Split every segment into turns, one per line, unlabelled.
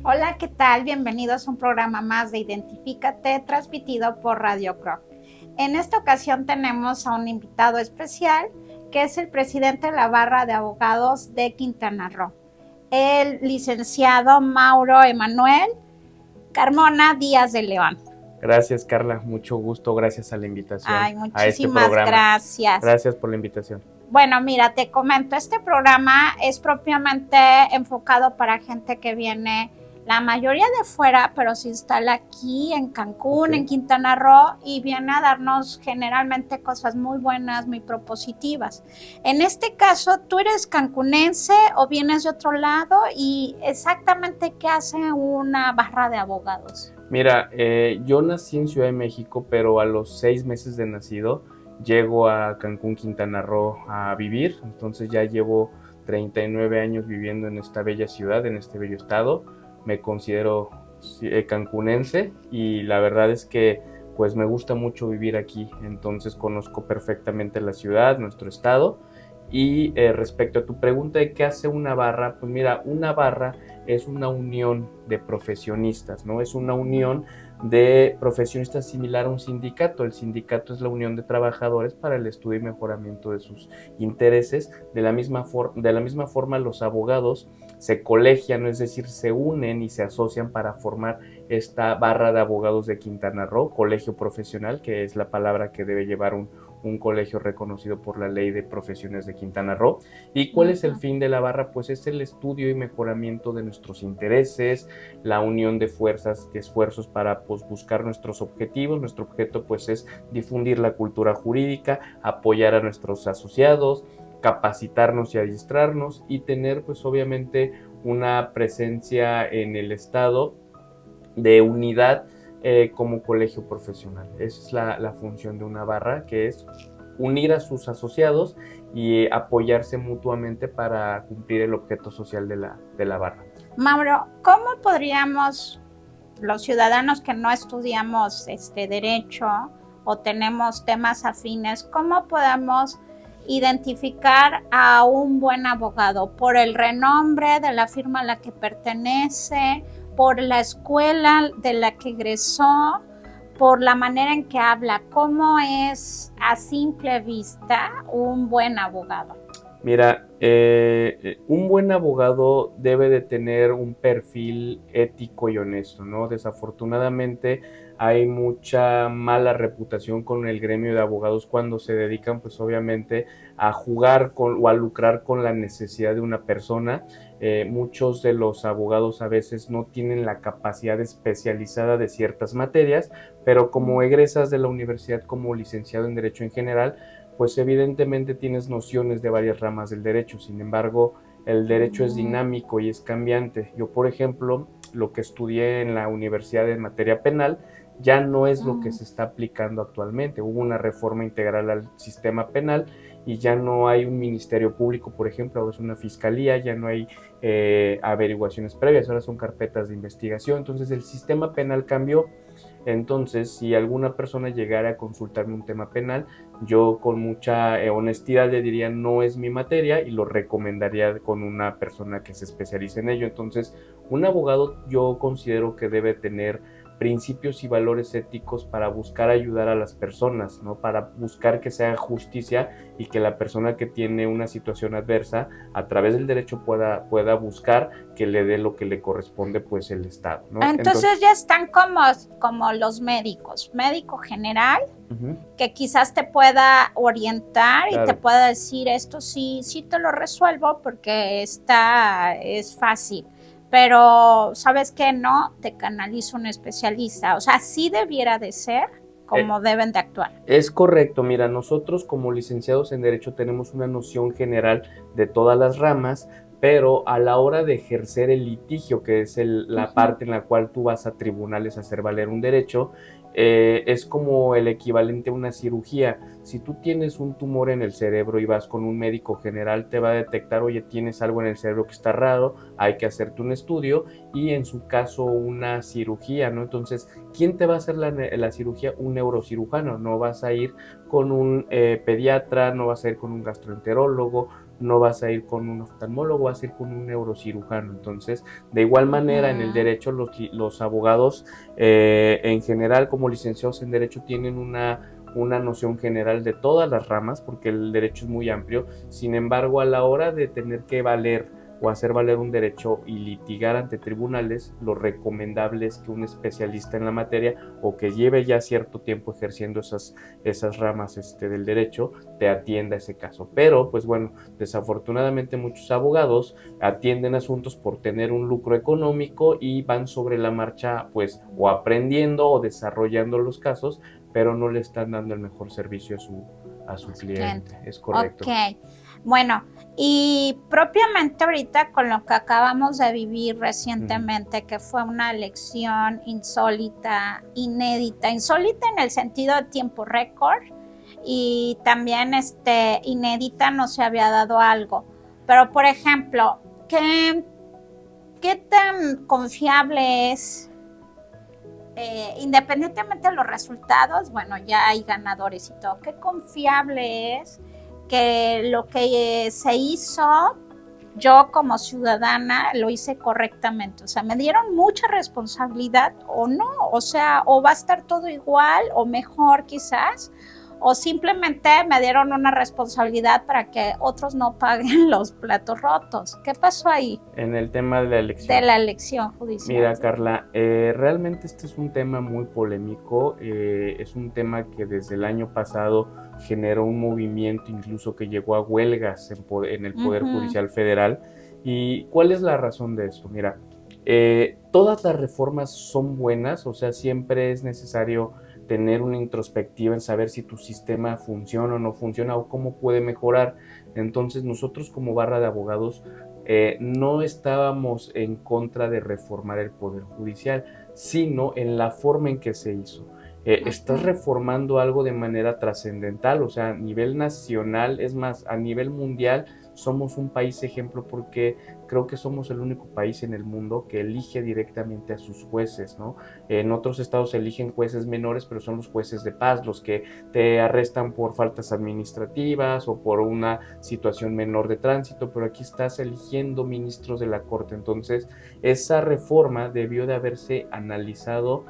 Hola, ¿qué tal? Bienvenidos a un programa más de Identifícate, transmitido por Radio Croc. En esta ocasión tenemos a un invitado especial, que es el presidente de la Barra de Abogados de Quintana Roo, el licenciado Mauro Emanuel Carmona Díaz de León.
Gracias, Carla, mucho gusto, gracias a la invitación a este programa.
Gracias.
Gracias por la invitación.
Bueno, mira, te comento, este programa es propiamente enfocado para gente que viene, la mayoría de fuera, pero se instala aquí en Cancún, okay, en Quintana Roo, y viene a darnos generalmente cosas muy buenas, muy propositivas. En este caso, ¿tú eres cancunense o vienes de otro lado? Y exactamente, ¿qué hace una barra de abogados?
Mira, yo nací en Ciudad de México, pero a los 6 meses de nacido llego a Cancún, Quintana Roo a vivir. Entonces ya llevo 39 años viviendo en esta bella ciudad, en este bello estado. Me considero cancunense y la verdad es que pues me gusta mucho vivir aquí. Entonces conozco perfectamente la ciudad, nuestro estado. Y respecto a tu pregunta de qué hace una barra, pues mira, una barra es una unión de profesionistas, ¿no? Es una unión de profesionistas similar a un sindicato. El sindicato es la unión de trabajadores para el estudio y mejoramiento de sus intereses. De la misma forma, los abogados se colegian, es decir, se unen y se asocian para formar esta barra de abogados de Quintana Roo, colegio profesional, que es la palabra que debe llevar un colegio reconocido por la Ley de Profesiones de Quintana Roo. ¿Y cuál es el fin de la barra? Pues es el estudio y mejoramiento de nuestros intereses, la unión de fuerzas, de esfuerzos para pues, buscar nuestros objetivos. Nuestro objeto pues es difundir la cultura jurídica, apoyar a nuestros asociados, capacitarnos y adiestrarnos y tener pues obviamente una presencia en el estado de unidad como colegio profesional. Esa es la función de una barra, que es unir a sus asociados y apoyarse mutuamente para cumplir el objeto social de la barra.
Mauro, ¿cómo podríamos, los ciudadanos que no estudiamos derecho o tenemos temas afines, cómo podemos identificar a un buen abogado? ¿Por el renombre de la firma a la que pertenece, por la escuela de la que egresó, por la manera en que habla? ¿Cómo es a simple vista un buen abogado?
Mira, un buen abogado debe de tener un perfil ético y honesto, ¿no? Desafortunadamente hay mucha mala reputación con el gremio de abogados cuando se dedican, pues obviamente, a jugar o a lucrar con la necesidad de una persona. Muchos de los abogados a veces no tienen la capacidad especializada de ciertas materias, pero como egresas de la universidad como licenciado en Derecho en general, pues evidentemente tienes nociones de varias ramas del derecho. Sin embargo, el derecho es dinámico y es cambiante. Yo, por ejemplo, lo que estudié en la universidad en materia penal ya no es lo que se está aplicando actualmente. Hubo una reforma integral al sistema penal y ya no hay un ministerio público, por ejemplo, ahora es una fiscalía, ya no hay averiguaciones previas, ahora son carpetas de investigación. Entonces el sistema penal cambió. Entonces, si alguna persona llegara a consultarme un tema penal, yo con mucha honestidad le diría no es mi materia y lo recomendaría con una persona que se especialice en ello. Entonces, un abogado yo considero que debe tener principios y valores éticos para buscar ayudar a las personas, ¿no? Para buscar que se haga justicia y que la persona que tiene una situación adversa a través del derecho pueda buscar que le dé lo que le corresponde pues el Estado, ¿no?
Entonces ya están como los médicos, médico general, que quizás te pueda orientar, claro, y te pueda decir esto sí te lo resuelvo porque es fácil. Pero, ¿sabes qué? No, te canaliza un especialista. O sea, sí debiera de ser como deben de actuar.
Es correcto. Mira, nosotros como licenciados en Derecho tenemos una noción general de todas las ramas, pero a la hora de ejercer el litigio, que es la parte en la cual tú vas a tribunales a hacer valer un derecho, es como el equivalente a una cirugía. Si tú tienes un tumor en el cerebro y vas con un médico general, te va a detectar, oye, tienes algo en el cerebro que está raro, hay que hacerte un estudio y en su caso una cirugía, ¿no? Entonces, ¿quién te va a hacer la cirugía? Un neurocirujano. No vas a ir con un pediatra, no vas a ir con un gastroenterólogo, no vas a ir con un oftalmólogo, vas a ir con un neurocirujano. Entonces, de igual manera, en el derecho, los abogados en general, como licenciados en derecho, tienen una noción general de todas las ramas, porque el derecho es muy amplio. Sin embargo, a la hora de tener que valer o hacer valer un derecho y litigar ante tribunales, lo recomendable es que un especialista en la materia o que lleve ya cierto tiempo ejerciendo esas ramas del derecho, te atienda ese caso. Pero, pues bueno, desafortunadamente muchos abogados atienden asuntos por tener un lucro económico y van sobre la marcha, pues, o aprendiendo o desarrollando los casos, pero no le están dando el mejor servicio a su cliente. Es correcto.
Ok, bueno, y propiamente ahorita con lo que acabamos de vivir recientemente, que fue una elección insólita, inédita, insólita en el sentido de tiempo récord, y también inédita, no se había dado algo. Pero, por ejemplo, ¿qué tan confiable es? Independientemente de los resultados, bueno, ya hay ganadores y todo, ¿qué confiable es que lo que se hizo, yo como ciudadana lo hice correctamente? O sea, me dieron mucha responsabilidad o no, o sea, o va a estar todo igual o mejor quizás, o simplemente me dieron una responsabilidad para que otros no paguen los platos rotos. ¿Qué pasó ahí?
En el tema de la elección.
De la elección judicial.
Mira, Carla, realmente este es un tema muy polémico, es un tema que desde el año pasado generó un movimiento incluso que llegó a huelgas en el Poder Judicial Federal. ¿Y cuál es la razón de esto? Mira, todas las reformas son buenas, o sea, siempre es necesario tener una introspectiva en saber si tu sistema funciona o no funciona o cómo puede mejorar. Entonces nosotros como barra de abogados no estábamos en contra de reformar el Poder Judicial, sino en la forma en que se hizo. Estás reformando algo de manera trascendental, o sea, a nivel nacional, es más, a nivel mundial, somos un país ejemplo porque creo que somos el único país en el mundo que elige directamente a sus jueces, ¿no? En otros estados eligen jueces menores, pero son los jueces de paz los que te arrestan por faltas administrativas o por una situación menor de tránsito, pero aquí estás eligiendo ministros de la Corte. Entonces, esa reforma debió de haberse analizado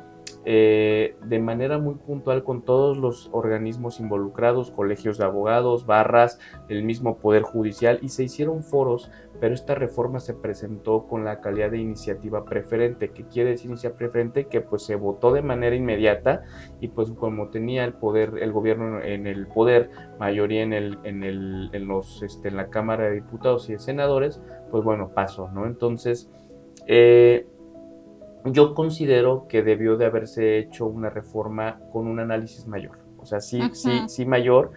de manera muy puntual con todos los organismos involucrados, colegios de abogados, barras, el mismo Poder Judicial, y se hicieron foros, pero esta reforma se presentó con la calidad de iniciativa preferente. ¿Qué quiere decir iniciativa preferente? Que pues se votó de manera inmediata y pues como tenía el poder, el gobierno en el poder, mayoría en la Cámara de Diputados y de Senadores, pues bueno, pasó, ¿no? Entonces, yo considero que debió de haberse hecho una reforma con un análisis mayor, o sea, sí mayor.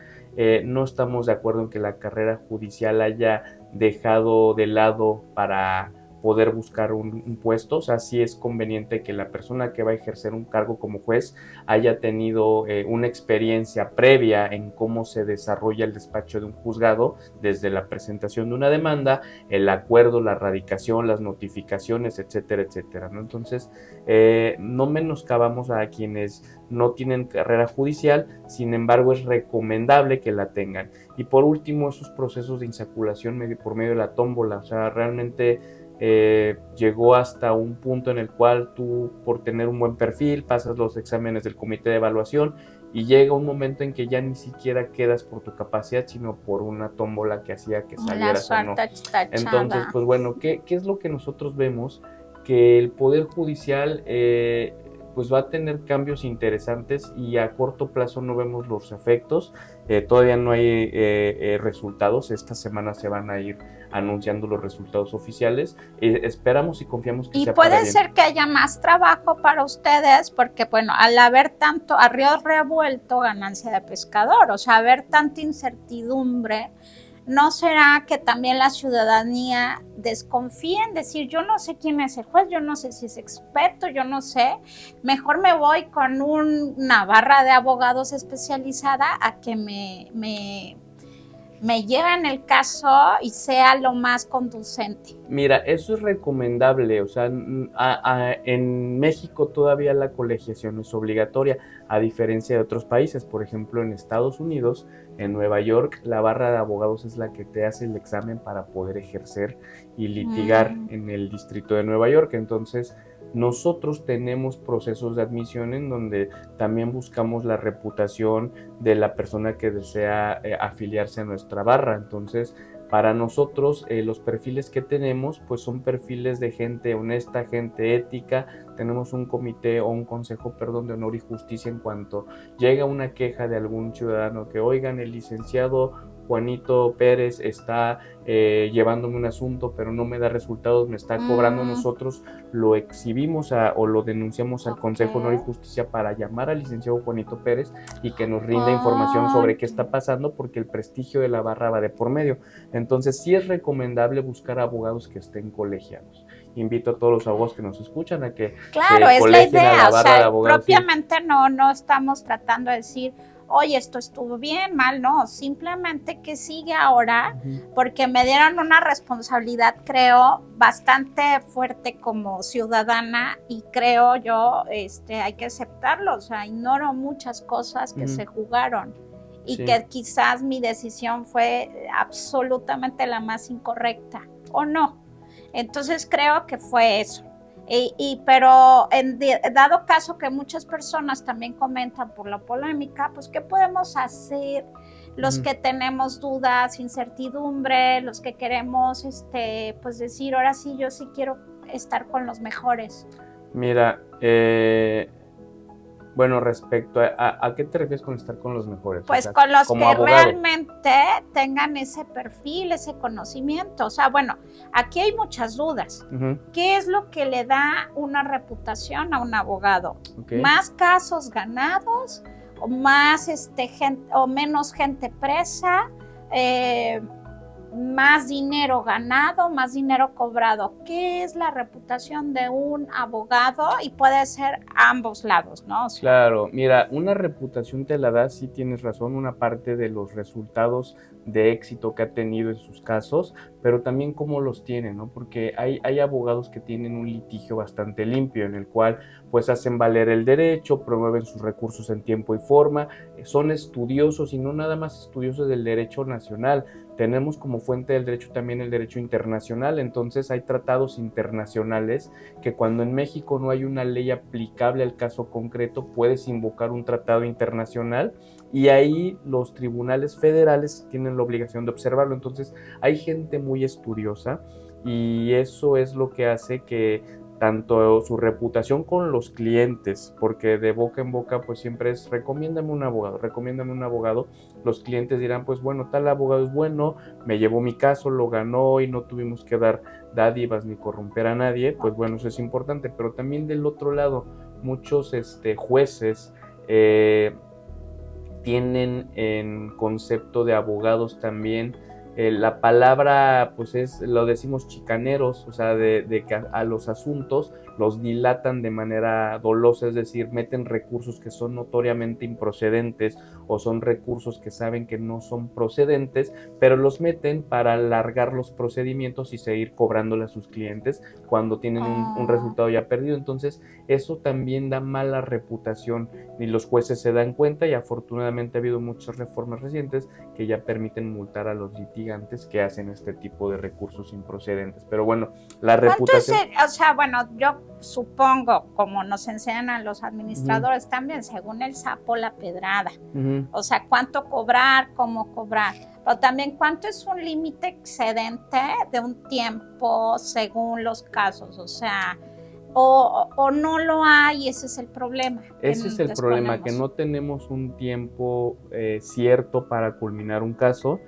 No estamos de acuerdo en que la carrera judicial haya dejado de lado para poder buscar un puesto, o sea, sí es conveniente que la persona que va a ejercer un cargo como juez haya tenido una experiencia previa en cómo se desarrolla el despacho de un juzgado, desde la presentación de una demanda, el acuerdo, la radicación, las notificaciones, etcétera, etcétera, ¿no? Entonces, no menoscabamos a quienes no tienen carrera judicial, sin embargo es recomendable que la tengan. Y por último, esos procesos de insaculación por medio de la tómbola, o sea, realmente llegó hasta un punto en el cual tú, por tener un buen perfil, pasas los exámenes del comité de evaluación y llega un momento en que ya ni siquiera quedas por tu capacidad, sino por una tómbola que hacía que salieras o no. Entonces, pues bueno, ¿qué es lo que nosotros vemos? Que el Poder Judicial pues va a tener cambios interesantes y a corto plazo no vemos los efectos. Todavía no hay resultados. Esta semana se van a ir anunciando los resultados oficiales. Esperamos y confiamos que sea para bien.
Y puede ser que haya más trabajo para ustedes porque, bueno, al haber tanto a río revuelto, ganancia de pescador, o sea, haber tanta incertidumbre, ¿no será que también la ciudadanía desconfía en decir, yo no sé quién es el juez, yo no sé si es experto, yo no sé, mejor me voy con una barra de abogados especializada a que me lleven el caso y sea lo más conducente?
Mira, eso es recomendable, o sea, en México todavía la colegiación es obligatoria, a diferencia de otros países. Por ejemplo, en Estados Unidos, en Nueva York, la barra de abogados es la que te hace el examen para poder ejercer y litigar en el distrito de Nueva York. Entonces, nosotros tenemos procesos de admisión en donde también buscamos la reputación de la persona que desea afiliarse a nuestra barra. Entonces, para nosotros, los perfiles que tenemos, pues son perfiles de gente honesta, gente ética. Tenemos un comité o un consejo, perdón, de honor y justicia en cuanto llega una queja de algún ciudadano que, oigan, el licenciado Juanito Pérez está llevándome un asunto, pero no me da resultados, me está cobrando. Nosotros lo exhibimos o lo denunciamos al Consejo de Honor y Justicia para llamar al licenciado Juanito Pérez y que nos rinda información sobre qué está pasando, porque el prestigio de la barra va de por medio. Entonces sí es recomendable buscar abogados que estén colegiados. Invito a todos los abogados que nos escuchan a que
claro,
se
es la idea,
a la barra de abogados.
Propiamente no estamos tratando de decir, oye, esto estuvo bien, mal, no, simplemente que sigue ahora, porque me dieron una responsabilidad, creo, bastante fuerte como ciudadana, y creo yo, hay que aceptarlo. O sea, ignoro muchas cosas que se jugaron, y que quizás mi decisión fue absolutamente la más incorrecta, o no. Entonces creo que fue eso. Pero dado caso que muchas personas también comentan por la polémica, pues ¿qué podemos hacer los que tenemos dudas, incertidumbre, los que queremos pues decir, ahora sí, yo sí quiero estar con los mejores?
Mira, bueno, respecto a qué te refieres con estar con los mejores?
Pues, o sea, con los que abogado realmente tengan ese perfil, ese conocimiento. O sea, bueno, aquí hay muchas dudas. ¿Qué es lo que le da una reputación a un abogado? ¿Más casos ganados? ¿O más o menos gente presa? ¿Más dinero ganado, más dinero cobrado? ¿Qué es la reputación de un abogado? Y puede ser ambos lados, ¿no? O sea,
claro, mira, una reputación te la da, sí tienes razón, una parte de los resultados de éxito que ha tenido en sus casos, pero también cómo los tiene, ¿no? Porque hay abogados que tienen un litigio bastante limpio, en el cual pues hacen valer el derecho, promueven sus recursos en tiempo y forma, son estudiosos, y no nada más estudiosos del derecho nacional. Tenemos como fuente del derecho también el derecho internacional. Entonces hay tratados internacionales que, cuando en México no hay una ley aplicable al caso concreto, puedes invocar un tratado internacional, y ahí los tribunales federales tienen la obligación de observarlo. Entonces hay gente muy estudiosa, y eso es lo que hace que tanto su reputación con los clientes, porque de boca en boca pues siempre es recomiéndame un abogado, los clientes dirán pues bueno, tal abogado es bueno, me llevó mi caso, lo ganó y no tuvimos que dar dádivas ni corromper a nadie. Pues bueno, eso es importante. Pero también del otro lado, muchos jueces tienen en concepto de abogados también la palabra, pues lo decimos chicaneros, o sea, de que a los asuntos los dilatan de manera dolosa, es decir, meten recursos que son notoriamente improcedentes, o son recursos que saben que no son procedentes, pero los meten para alargar los procedimientos y seguir cobrándole a sus clientes cuando tienen un resultado ya perdido. Entonces, eso también da mala reputación, y los jueces se dan cuenta, y afortunadamente ha habido muchas reformas recientes que ya permiten multar a los litigantes que hacen este tipo de recursos improcedentes. Pero bueno, la reputación...
O sea, bueno, yo supongo, como nos enseñan a los administradores también, según el sapo, la pedrada. O sea, cuánto cobrar, cómo cobrar. Pero también cuánto es un límite excedente de un tiempo según los casos. O sea, o no lo hay, ese es el problema.
Ese es el problema, que no tenemos un tiempo cierto para culminar un caso.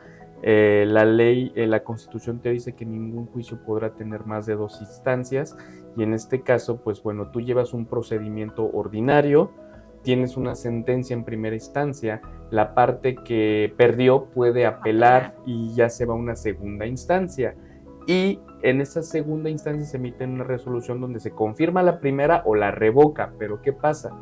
La ley, la Constitución te dice que ningún juicio podrá tener más de 2 instancias, y en este caso, pues bueno, tú llevas un procedimiento ordinario, tienes una sentencia en primera instancia, la parte que perdió puede apelar y ya se va a una segunda instancia. Y en esa segunda instancia se emite una resolución donde se confirma la primera o la revoca. Pero ¿qué pasa?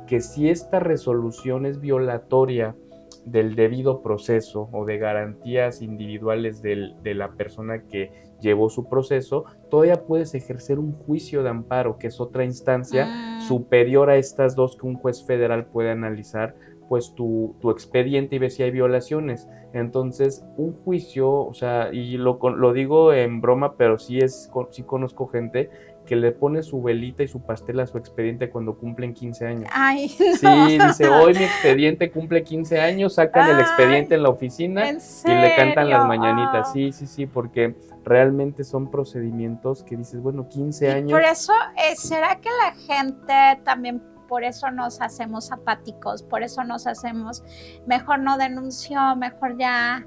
Que si esta resolución es violatoria del debido proceso o de garantías individuales de la persona que llevó su proceso, todavía puedes ejercer un juicio de amparo, que es otra instancia superior a estas dos que un juez federal puede analizar pues tu expediente y ver si hay violaciones. Entonces, un juicio, o sea, y lo digo en broma, pero sí conozco gente que le pone su velita y su pastel a su expediente cuando cumplen 15 años.
Ay,
no. Sí, dice, hoy mi expediente cumple 15 años, sacan el expediente en la oficina y le cantan las mañanitas. Sí, porque realmente son procedimientos que dices, bueno, 15 años.
Por eso, ¿será que la gente también, por eso nos hacemos apáticos, por eso nos hacemos, mejor no denuncio, mejor ya,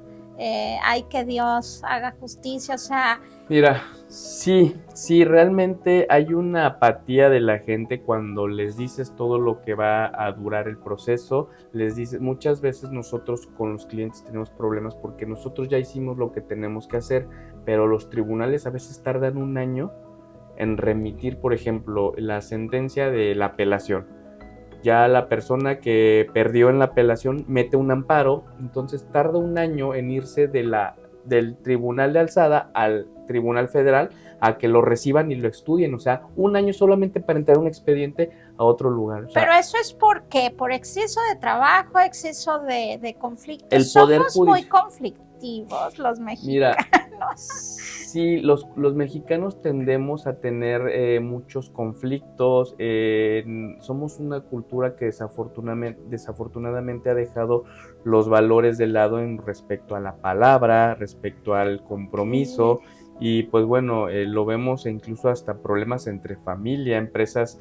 hay que Dios haga justicia, o sea?
Mira, sí, realmente hay una apatía de la gente cuando les dices todo lo que va a durar el proceso, les dices, muchas veces nosotros con los clientes tenemos problemas porque nosotros ya hicimos lo que tenemos que hacer, pero los tribunales a veces tardan un año en remitir, por ejemplo, la sentencia de la apelación. Ya la persona que perdió en la apelación mete un amparo, entonces tarda un año en irse del tribunal de alzada al tribunal federal a que lo reciban y lo estudien, o sea, un año solamente para entrar un expediente a otro lugar. O sea,
pero eso es porque por exceso de trabajo, exceso de conflictos.
El poder
somos muy conflictivos los mexicanos.
Mira, sí, los mexicanos tendemos a tener muchos conflictos, somos una cultura que desafortunadamente ha dejado los valores de lado en respecto a la palabra, respecto al compromiso, y pues bueno, lo vemos incluso hasta problemas entre familia, empresas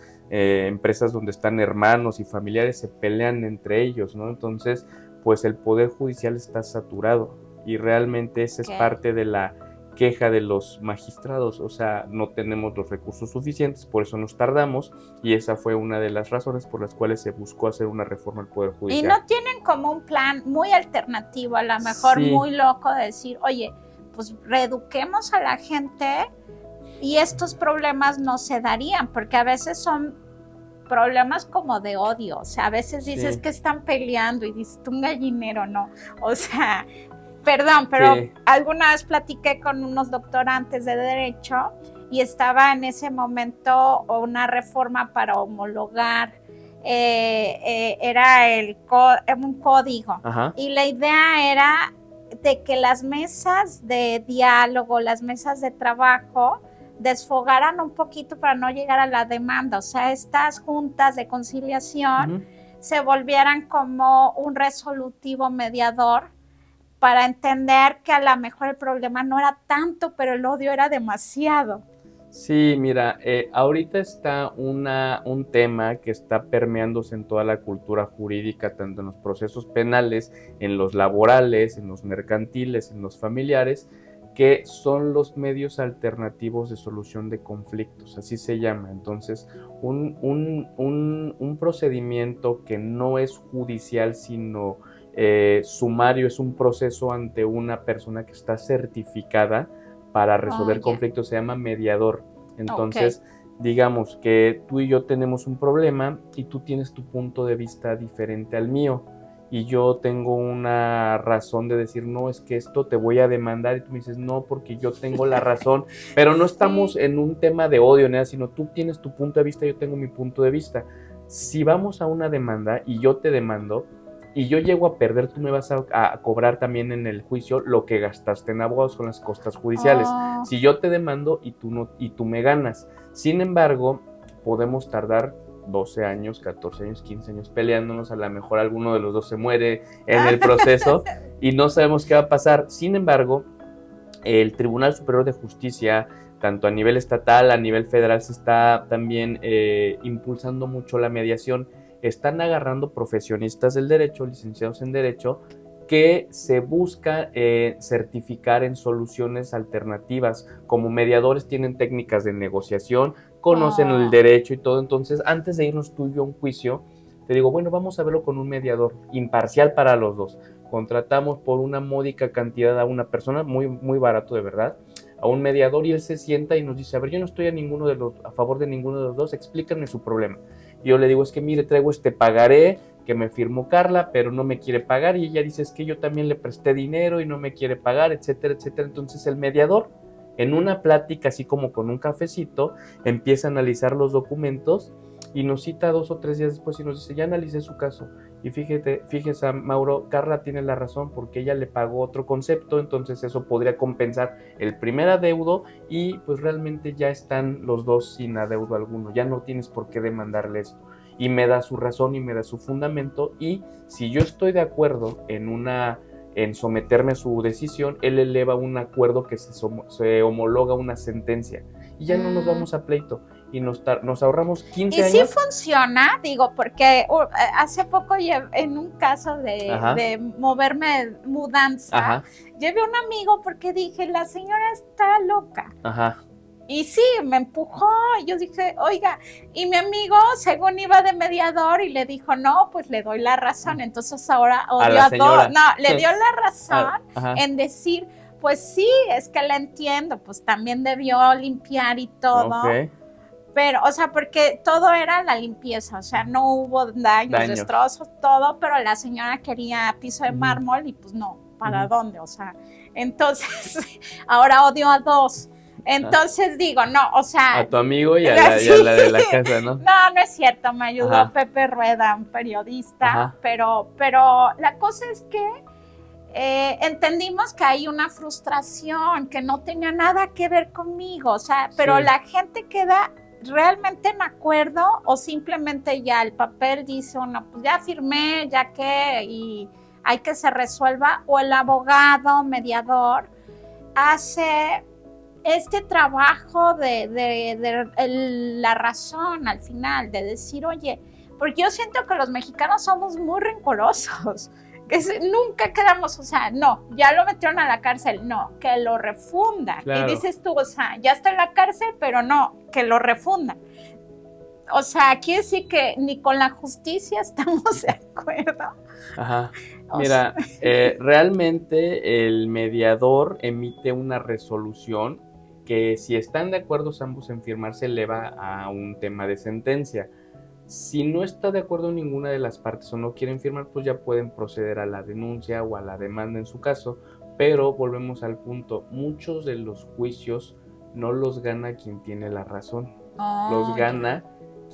donde están hermanos y familiares se pelean entre ellos, ¿no? Entonces, pues el poder judicial está saturado y realmente esa es parte de la queja de los magistrados, o sea, no tenemos los recursos suficientes, por eso nos tardamos, y esa fue una de las razones por las cuales se buscó hacer una reforma al Poder Judicial.
Y no tienen como un plan muy alternativo, a lo mejor muy loco, de decir, oye, pues reeduquemos a la gente y estos problemas no se darían, porque a veces son problemas como de odio, o sea, a veces dices que están peleando y dices, tú un gallinero, no, o sea, perdón, pero alguna vez platiqué con unos doctorantes de Derecho y estaba en ese momento una reforma para homologar, era un código. Ajá. Y la idea era de que las mesas de diálogo, las mesas de trabajo, desfogaran un poquito para no llegar a la demanda, o sea, estas juntas de conciliación se volvieran como un resolutivo mediador para entender que a lo mejor el problema no era tanto, pero el odio era demasiado.
Sí, mira, ahorita está un tema que está permeándose en toda la cultura jurídica, tanto en los procesos penales, en los laborales, en los mercantiles, en los familiares, que son los medios alternativos de solución de conflictos, así se llama. Entonces, un procedimiento que no es judicial, sino sumario, es un proceso ante una persona que está certificada para resolver conflictos, se llama mediador. Entonces, digamos que tú y yo tenemos un problema y tú tienes tu punto de vista diferente al mío, y yo tengo una razón de decir, no, es que esto te voy a demandar, y tú me dices, no, porque yo tengo la razón, pero no estamos en un tema de odio, nada, sino tú tienes tu punto de vista, yo tengo mi punto de vista. Si vamos a una demanda y yo te demando, y yo llego a perder, tú me vas a cobrar también en el juicio lo que gastaste en abogados con las costas judiciales. Si yo te demando y tú me ganas. Sin embargo, podemos tardar 12 años, 14 años, 15 años peleándonos, a lo mejor alguno de los dos se muere en el proceso y no sabemos qué va a pasar. Sin embargo, el Tribunal Superior de Justicia, tanto a nivel estatal, a nivel federal, se está también impulsando mucho la mediación. Están agarrando profesionistas del derecho, licenciados en derecho, que se busca certificar en soluciones alternativas. Como mediadores tienen técnicas de negociación, conocen el derecho y todo. Entonces, antes de irnos tú y yo a un juicio, le digo, bueno, vamos a verlo con un mediador imparcial para los dos. Contratamos por una módica cantidad a una persona, muy, muy barato de verdad, a un mediador, y él se sienta y nos dice, a ver, yo no estoy a favor de ninguno de los dos, explícame su problema. Y yo le digo, es que mire, traigo este pagaré que me firmó Carla, pero no me quiere pagar, y ella dice, es que yo también le presté dinero y no me quiere pagar, etcétera, etcétera. Entonces el mediador, en una plática así como con un cafecito, empieza a analizar los documentos y nos cita 2 o 3 días después y nos dice, ya analicé su caso, y fíjese Mauro, Carla tiene la razón porque ella le pagó otro concepto, entonces eso podría compensar el primer adeudo y pues realmente ya están los dos sin adeudo alguno, ya no tienes por qué demandarle esto. Y me da su razón y me da su fundamento, y si yo estoy de acuerdo en someterme a su decisión, él eleva un acuerdo que se homologa una sentencia y ya no nos vamos a pleito y nos ahorramos 15 años.
Y sí funciona, digo, porque hace poco en un caso de moverme mudanza,
Ajá.
llevé a un amigo porque dije, la señora está loca.
Ajá.
Y sí, me empujó, y yo dije, oiga, y mi amigo según iba de mediador y le dijo, no, pues le doy la razón, entonces ahora odio a todos. No, le dio la razón en decir, pues sí, es que la entiendo, pues también debió limpiar y todo. Okay. Pero, o sea, porque todo era la limpieza, o sea, no hubo daños, destrozos, todo, pero la señora quería piso de mármol y pues no, ¿para dónde? O sea, entonces, ahora odio a dos. Entonces digo, no, o sea...
A tu amigo y a la de la casa, ¿no?
No, no es cierto, me ayudó Pepe Rueda, un periodista, pero la cosa es que entendimos que hay una frustración que no tenía nada que ver conmigo, o sea, pero la gente queda realmente en acuerdo o simplemente ya el papel dice uno, pues ya firmé, ya que, y hay que se resuelva, o el abogado mediador hace este trabajo de la razón al final, de decir, oye, porque yo siento que los mexicanos somos muy rencorosos, que nunca quedamos, o sea, no, ya lo metieron a la cárcel, no, que lo refundan. Claro. Y dices tú, o sea, ya está en la cárcel, pero no, que lo refundan. O sea, quiere decir que ni con la justicia estamos de acuerdo.
Ajá. Mira, realmente el mediador emite una resolución que si están de acuerdo ambos en firmar se eleva a un tema de sentencia. Si no está de acuerdo ninguna de las partes o no quieren firmar, pues ya pueden proceder a la denuncia o a la demanda en su caso, pero volvemos al punto, muchos de los juicios no los gana quien tiene la razón, los gana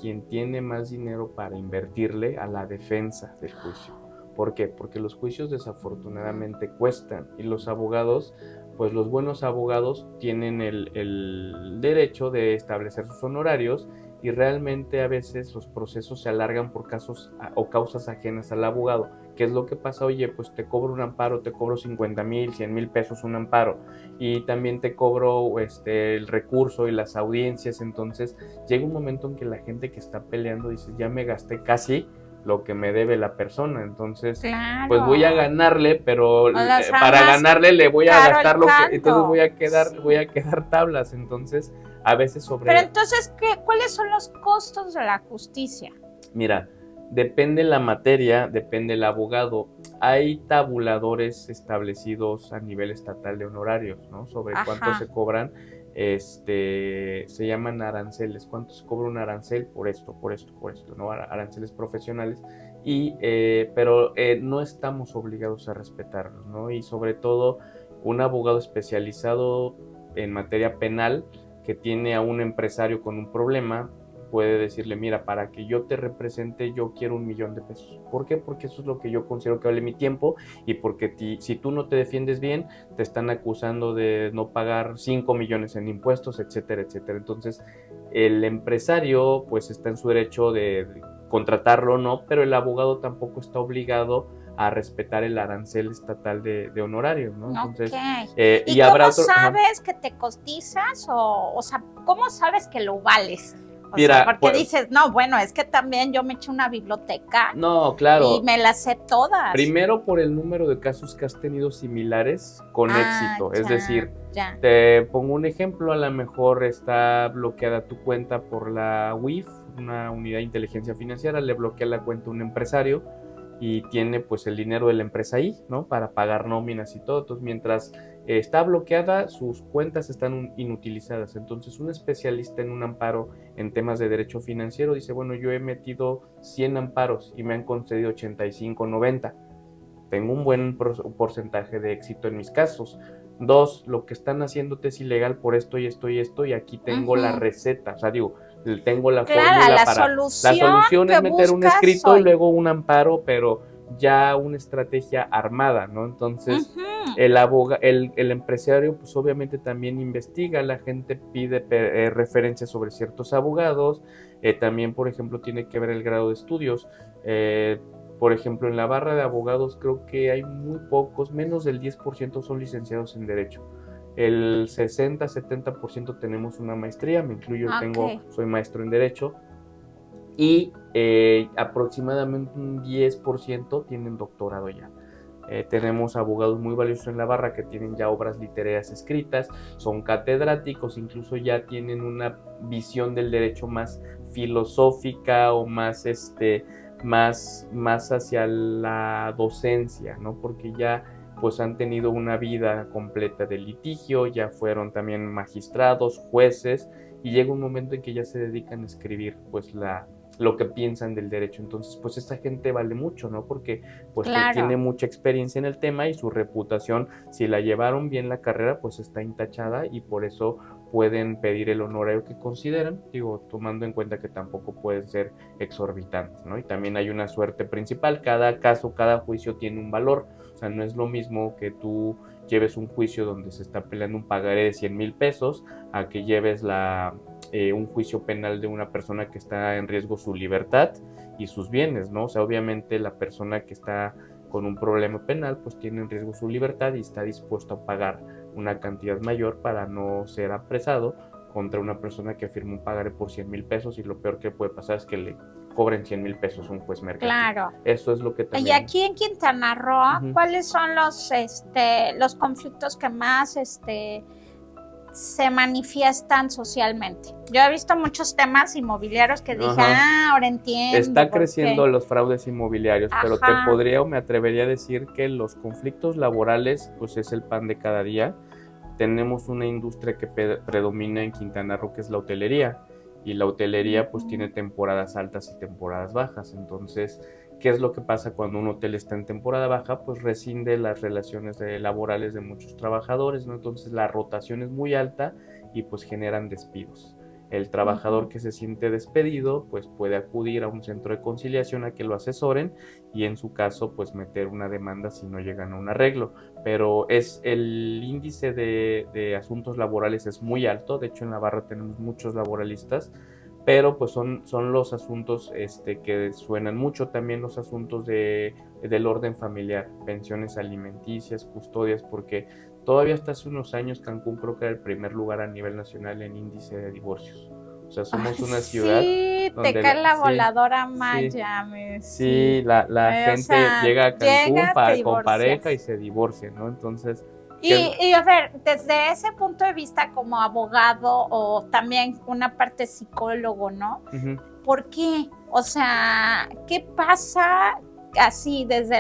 quien tiene más dinero para invertirle a la defensa del juicio. ¿Por qué? Porque los juicios desafortunadamente cuestan y los abogados, pues los buenos abogados tienen el derecho de establecer sus honorarios y realmente a veces los procesos se alargan por casos o causas ajenas al abogado. ¿Qué es lo que pasa? Oye, pues te cobro un amparo, te cobro 50,000, 100,000 pesos un amparo y también te cobro el recurso y las audiencias. Entonces llega un momento en que la gente que está peleando dice, ya me gasté casi lo que me debe la persona, entonces pues voy a ganarle, pero para ganarle le voy a gastar lo que, entonces voy a quedar tablas, entonces a veces
Pero entonces, ¿cuáles son los costos de la justicia?
Mira, depende la materia, depende el abogado. Hay tabuladores establecidos a nivel estatal de honorarios, ¿no? Sobre cuánto se cobran. Se llaman aranceles, cuánto se cobra un arancel por esto, ¿no? Aranceles profesionales, pero no estamos obligados a respetarlos, ¿no? Y sobre todo, un abogado especializado en materia penal que tiene a un empresario con un problema, puede decirle, mira, para que yo te represente, yo quiero 1,000,000 de pesos. ¿Por qué? Porque eso es lo que yo considero que vale mi tiempo y porque si tú no te defiendes bien, te están acusando de no pagar 5 millones en impuestos, etcétera, etcétera. Entonces, el empresario, pues, está en su derecho de contratarlo o no, pero el abogado tampoco está obligado a respetar el arancel estatal de honorarios, ¿no? Entonces,
¿Y cómo sabes que te cotizas? O sea, ¿cómo sabes que lo vales? O
Mira,
sea, porque dices, no, bueno, es que también yo me eché una biblioteca.
No, claro.
Y me las sé todas.
Primero por el número de casos que has tenido similares con éxito. Es decir, te pongo un ejemplo, a lo mejor está bloqueada tu cuenta por la UIF, una unidad de inteligencia financiera, le bloquea la cuenta a un empresario y tiene pues el dinero de la empresa ahí, ¿no? Para pagar nóminas y todo. Entonces, mientras está bloqueada, sus cuentas están inutilizadas. Entonces, un especialista en un amparo en temas de derecho financiero dice, bueno, yo he metido 100 amparos y me han concedido 85, 90. Tengo un buen porcentaje de éxito en mis casos. Dos, lo que están haciéndote es ilegal por esto y esto y esto, y aquí tengo la receta, o sea, digo, tengo la fórmula para... La solución es meter un escrito y luego un amparo, pero ya una estrategia armada, ¿no? Entonces, el empresario, pues obviamente también investiga, la gente pide referencias sobre ciertos abogados, también, por ejemplo, tiene que ver el grado de estudios. Por ejemplo, en la barra de abogados creo que hay muy pocos, menos del 10% son licenciados en Derecho. El 60-70% tenemos una maestría, me incluyo, soy maestro en Derecho, y aproximadamente un 10% tienen doctorado ya. Tenemos abogados muy valiosos en la barra que tienen ya obras literarias escritas, son catedráticos, incluso ya tienen una visión del derecho más filosófica o más más hacia la docencia, ¿no? Porque ya pues han tenido una vida completa de litigio, ya fueron también magistrados, jueces, y llega un momento en que ya se dedican a escribir pues lo que piensan del derecho. Entonces pues esta gente vale mucho, ¿no? Porque pues tiene mucha experiencia en el tema y su reputación, si la llevaron bien la carrera, pues está intachada y por eso pueden pedir el honorario que consideran, digo, tomando en cuenta que tampoco pueden ser exorbitantes, ¿no? Y también hay una suerte principal, cada caso, cada juicio tiene un valor, o sea, no es lo mismo que tú lleves un juicio donde se está peleando un pagaré de 100,000 pesos a que lleves un juicio penal de una persona que está en riesgo su libertad y sus bienes, ¿no? O sea, obviamente la persona que está con un problema penal, pues tiene en riesgo su libertad y está dispuesto a pagar una cantidad mayor para no ser apresado contra una persona que firma un pagaré por 100,000 pesos y lo peor que puede pasar es que le cobren 100,000 pesos un juez mercantil.
Claro.
Eso es lo que también...
Y aquí en Quintana Roo, ¿cuáles son los conflictos que más se manifiestan socialmente? Yo he visto muchos temas inmobiliarios que dije, ahora entiendo.
Está creciendo los fraudes inmobiliarios, pero te podría o me atrevería a decir que los conflictos laborales, pues es el pan de cada día. Tenemos una industria que predomina en Quintana Roo, que es la hotelería, y la hotelería pues tiene temporadas altas y temporadas bajas. Entonces, ¿qué es lo que pasa cuando un hotel está en temporada baja? Pues rescinde las relaciones laborales de muchos trabajadores, ¿no? Entonces la rotación es muy alta y pues generan despidos. El trabajador que se siente despedido pues puede acudir a un centro de conciliación a que lo asesoren y en su caso pues meter una demanda si no llegan a un arreglo, pero el índice de asuntos laborales es muy alto. De hecho en la barra tenemos muchos laboralistas, pero pues son los asuntos que suenan mucho, también los asuntos del orden familiar, pensiones alimenticias, custodias, porque todavía hasta hace unos años Cancún creo que era el primer lugar a nivel nacional en índice de divorcios. O sea, somos una ciudad donde
te cae la voladora Maya.
Sí, la gente llega a Cancún con pareja y se divorcia, ¿no? Entonces...
Y a ver, desde ese punto de vista como abogado o también una parte psicólogo, ¿no? ¿Por qué? O sea, ¿qué pasa así desde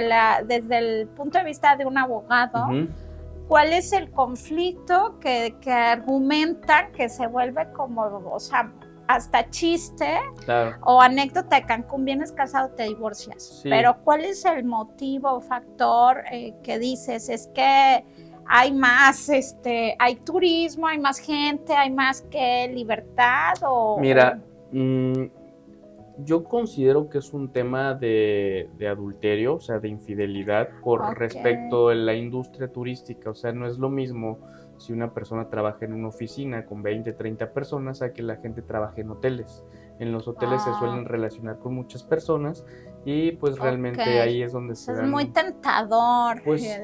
el punto de vista de un abogado? ¿Cuál es el conflicto que argumentan que se vuelve como, o sea, hasta chiste o anécdota de Cancún, vienes casado, te divorcias? Pero ¿cuál es el motivo o factor que dices? Es que hay más, hay turismo, hay más gente, hay más que libertad o...
Mira, yo considero que es un tema de adulterio, o sea, de infidelidad por respecto a la industria turística. O sea, no es lo mismo si una persona trabaja en una oficina con 20, 30 personas a que la gente trabaje en hoteles. En los hoteles se suelen relacionar con muchas personas y pues realmente ahí es donde se
es
dan...
muy tentador.
Pues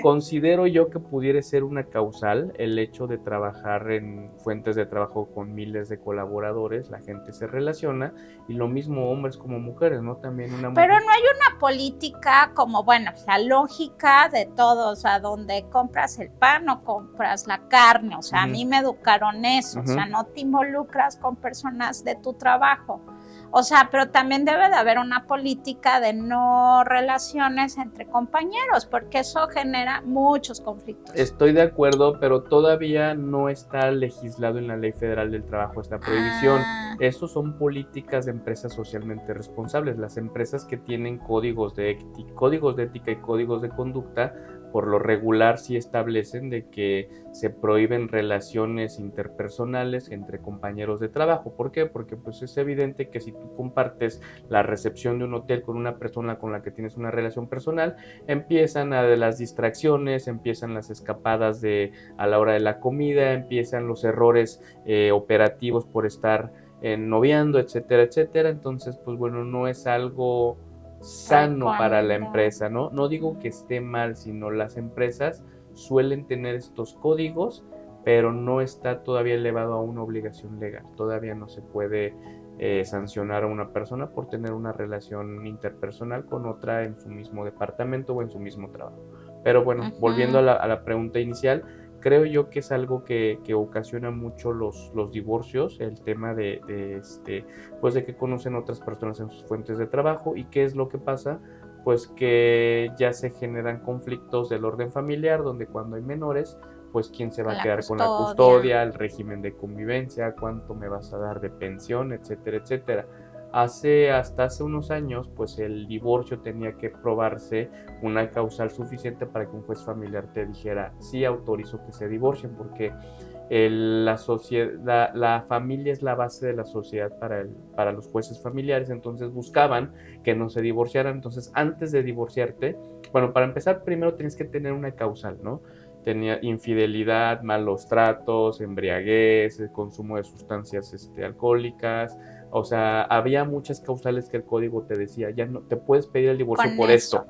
considero yo que pudiera ser una causal el hecho de trabajar en fuentes de trabajo con miles de colaboradores, la gente se relaciona y lo mismo hombres como mujeres, ¿no? También una mujer...
Pero no hay una política como, bueno, la lógica de todos, a donde compras el pan o compras la carne, o sea, a mí me educaron eso, o sea, no te involucras con personas de tu trabajo. O sea, pero también debe de haber una política de no relaciones entre compañeros, porque eso genera muchos conflictos.
Estoy de acuerdo, pero todavía no está legislado en la Ley Federal del Trabajo esta prohibición. Estos son políticas de empresas socialmente responsables. Las empresas que tienen códigos de ética y códigos de conducta, por lo regular sí establecen de que se prohíben relaciones interpersonales entre compañeros de trabajo. ¿Por qué? Porque pues es evidente que si tú compartes la recepción de un hotel con una persona con la que tienes una relación personal, empiezan las distracciones, empiezan las escapadas a la hora de la comida, empiezan los errores operativos por estar noviando, etcétera, etcétera. Entonces, pues bueno, no es algo sano para la empresa, ¿no? No digo que esté mal, sino las empresas suelen tener estos códigos, pero no está todavía elevado a una obligación legal. Todavía no se puede sancionar a una persona por tener una relación interpersonal con otra en su mismo departamento o en su mismo trabajo. Pero bueno, volviendo a la pregunta inicial, creo yo que es algo que ocasiona mucho los divorcios, el tema pues de que conocen otras personas en sus fuentes de trabajo. ¿Y qué es lo que pasa? Pues que ya se generan conflictos del orden familiar, donde cuando hay menores, pues quién se va a quedar con la custodia, el régimen de convivencia, cuánto me vas a dar de pensión, etcétera, etcétera. Hasta hace unos años, pues el divorcio tenía que probarse una causal suficiente para que un juez familiar te dijera, sí autorizo que se divorcien, porque la familia es la base de la sociedad para los jueces familiares. Entonces buscaban que no se divorciaran. Entonces, antes de divorciarte, bueno, para empezar, primero tienes que tener una causal, ¿no? Tenía infidelidad, malos tratos, embriaguez, el consumo de sustancias alcohólicas. O sea, había muchas causales que el código te decía, ya no te puedes pedir el divorcio por esto.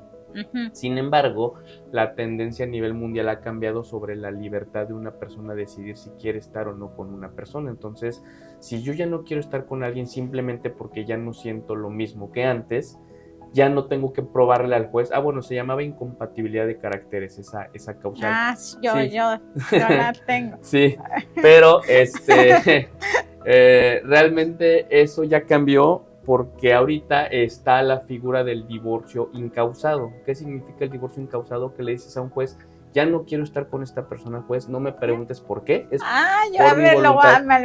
Sin embargo, la tendencia a nivel mundial ha cambiado sobre la libertad de una persona decidir si quiere estar o no con una persona. Entonces, si yo ya no quiero estar con alguien simplemente porque ya no siento lo mismo que antes, ya no tengo que probarle al juez. Bueno, se llamaba incompatibilidad de caracteres, esa causal.
Yo la tengo.
Sí, pero realmente eso ya cambió, porque ahorita está la figura del divorcio incausado. ¿Qué significa el divorcio incausado? Que le dices a un juez, ya no quiero estar con esta persona, juez, no me preguntes por qué. Es
yo me lo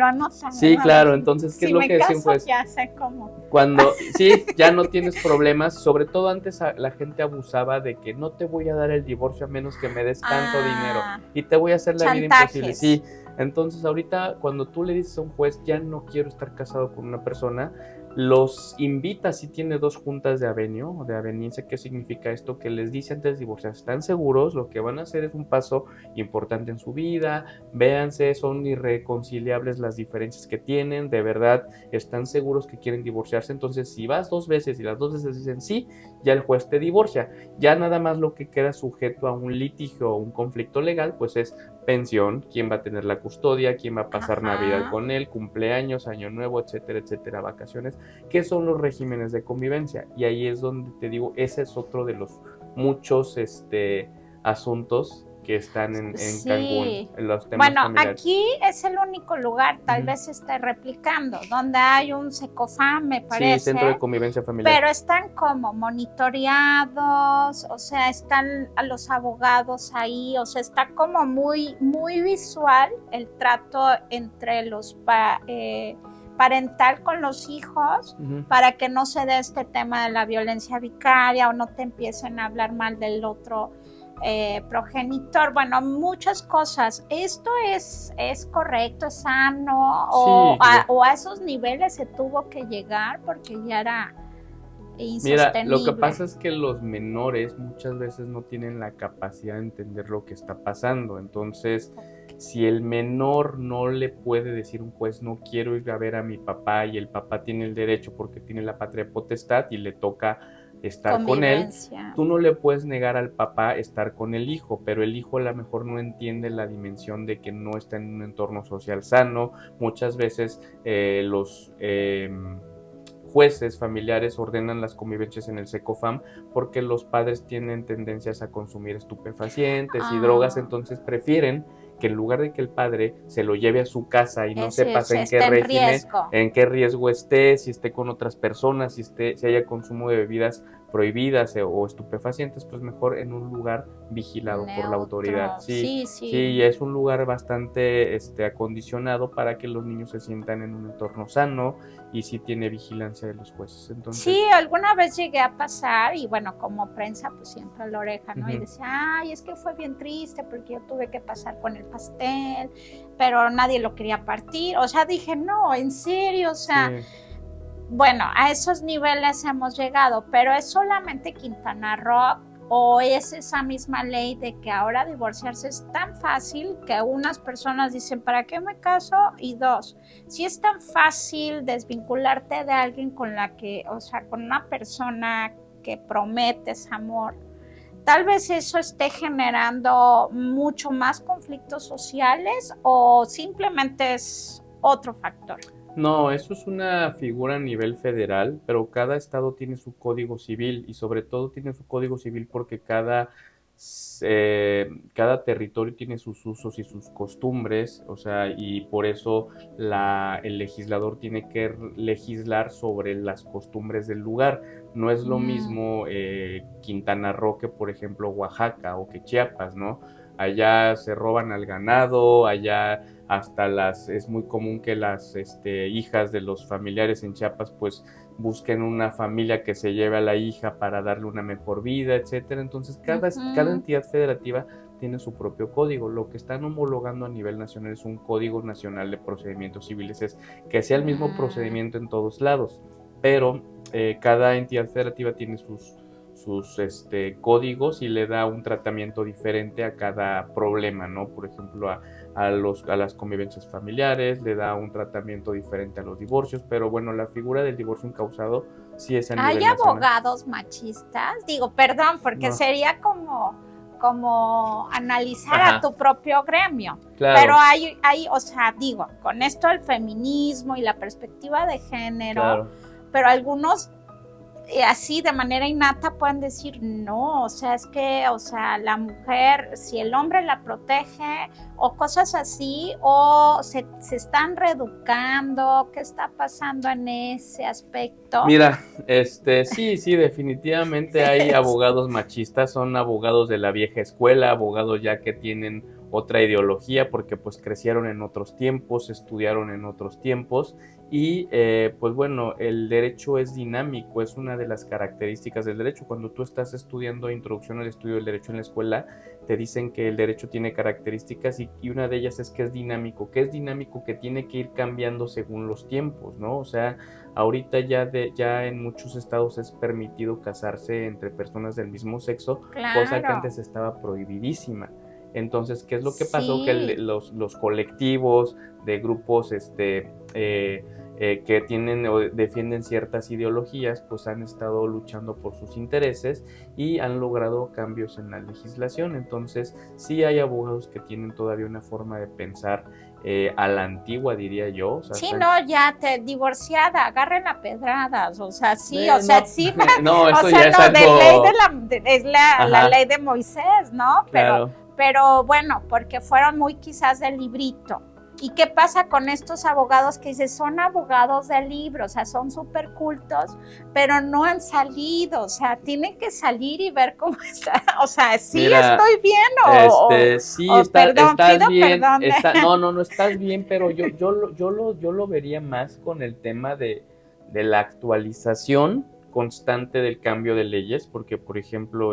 anoto.
Sí, claro, entonces, ¿qué es lo que decía un juez?
Ya sé cómo.
Cuando, sí, ya no tienes problemas, sobre todo antes la gente abusaba de que no te voy a dar el divorcio a menos que me des tanto dinero y te voy a hacer la vida imposible. Sí, entonces ahorita cuando tú le dices a un juez, ya no quiero estar casado con una persona, los invita, si tiene 2 juntas de avenio o de aveniencia. ¿Qué significa esto? Que les dice antes de divorciarse, están seguros, lo que van a hacer es un paso importante en su vida, véanse, son irreconciliables las diferencias que tienen, de verdad están seguros que quieren divorciarse. Entonces, si vas 2 veces y las 2 veces dicen sí, ya el juez te divorcia. Ya nada más lo que queda sujeto a un litigio o un conflicto legal, pues es pensión, quién va a tener la custodia, quién va a pasar Navidad con él, cumpleaños, año nuevo, etcétera, etcétera, vacaciones. ¿Qué son los regímenes de convivencia? Y ahí es donde te digo, ese es otro de los muchos asuntos que están en Cancún, en los temas familiares.
Aquí es el único lugar, tal vez se esté replicando, donde hay un Secofam, me parece.
Sí, Centro de Convivencia Familiar.
Pero están como monitoreados, o sea, están a los abogados ahí, o sea, está como muy, muy visual el trato entre los parental con los hijos, para que no se dé este tema de la violencia vicaria o no te empiecen a hablar mal del otro progenitor. Bueno, muchas cosas. ¿Esto es correcto, es sano? O a esos niveles se tuvo que llegar porque ya era insostenible?
Mira, lo que pasa es que los menores muchas veces no tienen la capacidad de entender lo que está pasando. Entonces, si el menor no le puede decir un juez, no quiero ir a ver a mi papá, y el papá tiene el derecho porque tiene la patria potestad y le toca estar con él, tú no le puedes negar al papá estar con el hijo, pero el hijo a lo mejor no entiende la dimensión de que no está en un entorno social sano. Muchas veces los jueces familiares ordenan las convivencias en el SECOFAM porque los padres tienen tendencias a consumir estupefacientes y drogas, entonces prefieren que en lugar de que el padre se lo lleve a su casa y no sepas en qué régimen, en qué riesgo esté, si esté con otras personas, si haya consumo de bebidas prohibidas o estupefacientes, pues mejor en un lugar vigilado por la autoridad. Sí, es un lugar bastante acondicionado para que los niños se sientan en un entorno sano y sí tiene vigilancia de los jueces. Entonces,
sí, alguna vez llegué a pasar y bueno, como prensa pues siempre a la oreja, ¿no? Y decía, ay, es que fue bien triste porque yo tuve que pasar con el pastel, pero nadie lo quería partir. O sea, dije, no, en serio, o sea, bueno, a esos niveles hemos llegado, pero es solamente Quintana Roo, o es esa misma ley de que ahora divorciarse es tan fácil que unas personas dicen, ¿para qué me caso? Y dos, si es tan fácil desvincularte de alguien con la que, o sea, con una persona que prometes amor, tal vez eso esté generando mucho más conflictos sociales o simplemente es otro factor.
No, eso es una figura a nivel federal, pero cada estado tiene su código civil y sobre todo tiene su código civil porque cada territorio tiene sus usos y sus costumbres, o sea, y por eso el legislador tiene que legislar sobre las costumbres del lugar. No es lo mismo Quintana Roo que, por ejemplo, Oaxaca o que Chiapas, ¿no? Allá se roban al ganado, allá hasta es muy común que las hijas de los familiares en Chiapas pues busquen una familia que se lleve a la hija para darle una mejor vida, etcétera. Entonces cada entidad federativa tiene su propio código. Lo que están homologando a nivel nacional es un código nacional de procedimientos civiles, es que sea el mismo procedimiento en todos lados, pero cada entidad federativa tiene sus códigos y le da un tratamiento diferente a cada problema, ¿no? Por ejemplo, a las convivencias familiares, le da un tratamiento diferente a los divorcios, pero bueno, la figura del divorcio incausado sí es a nivel nacional.
¿Hay abogados machistas? Digo, perdón, porque sería como analizar a tu propio gremio. Claro. Pero hay, o sea, digo, con esto el feminismo y la perspectiva de género, pero algunos así de manera innata pueden decir no, o sea, es que, o sea, la mujer, si el hombre la protege o cosas así, o se están reeducando, ¿qué está pasando en ese aspecto?
Mira, sí, definitivamente hay abogados machistas, son abogados de la vieja escuela, abogados ya que tienen otra ideología porque pues crecieron en otros tiempos, estudiaron en otros tiempos y pues bueno, el derecho es dinámico, es una de las características del derecho. Cuando tú estás estudiando introducción al estudio del derecho en la escuela, te dicen que el derecho tiene características y una de ellas es que es dinámico, que tiene que ir cambiando según los tiempos, ¿no? O sea, ahorita ya en muchos estados es permitido casarse entre personas del mismo sexo, cosa que antes estaba prohibidísima. Entonces, ¿qué es lo que pasó? Que los colectivos de grupos que tienen o defienden ciertas ideologías, pues han estado luchando por sus intereses y han logrado cambios en la legislación. Entonces, sí hay abogados que tienen todavía una forma de pensar a la antigua, diría yo. O sea,
sí, no, ya divorciada, agarren a pedradas, o sea, sí, o sea, sí. No, eso o sea, ya es algo... es la ley de Moisés, ¿no? Pero bueno, porque fueron muy quizás del librito. ¿Y qué pasa con estos abogados que dices, son abogados de libro, o sea, son súper cultos, pero no han salido, o sea, tienen que salir y ver cómo está, o sea, sí. Mira, estoy bien
sí, estás bien, no, estás bien, pero yo lo vería más con el tema de la actualización constante del cambio de leyes, porque por ejemplo,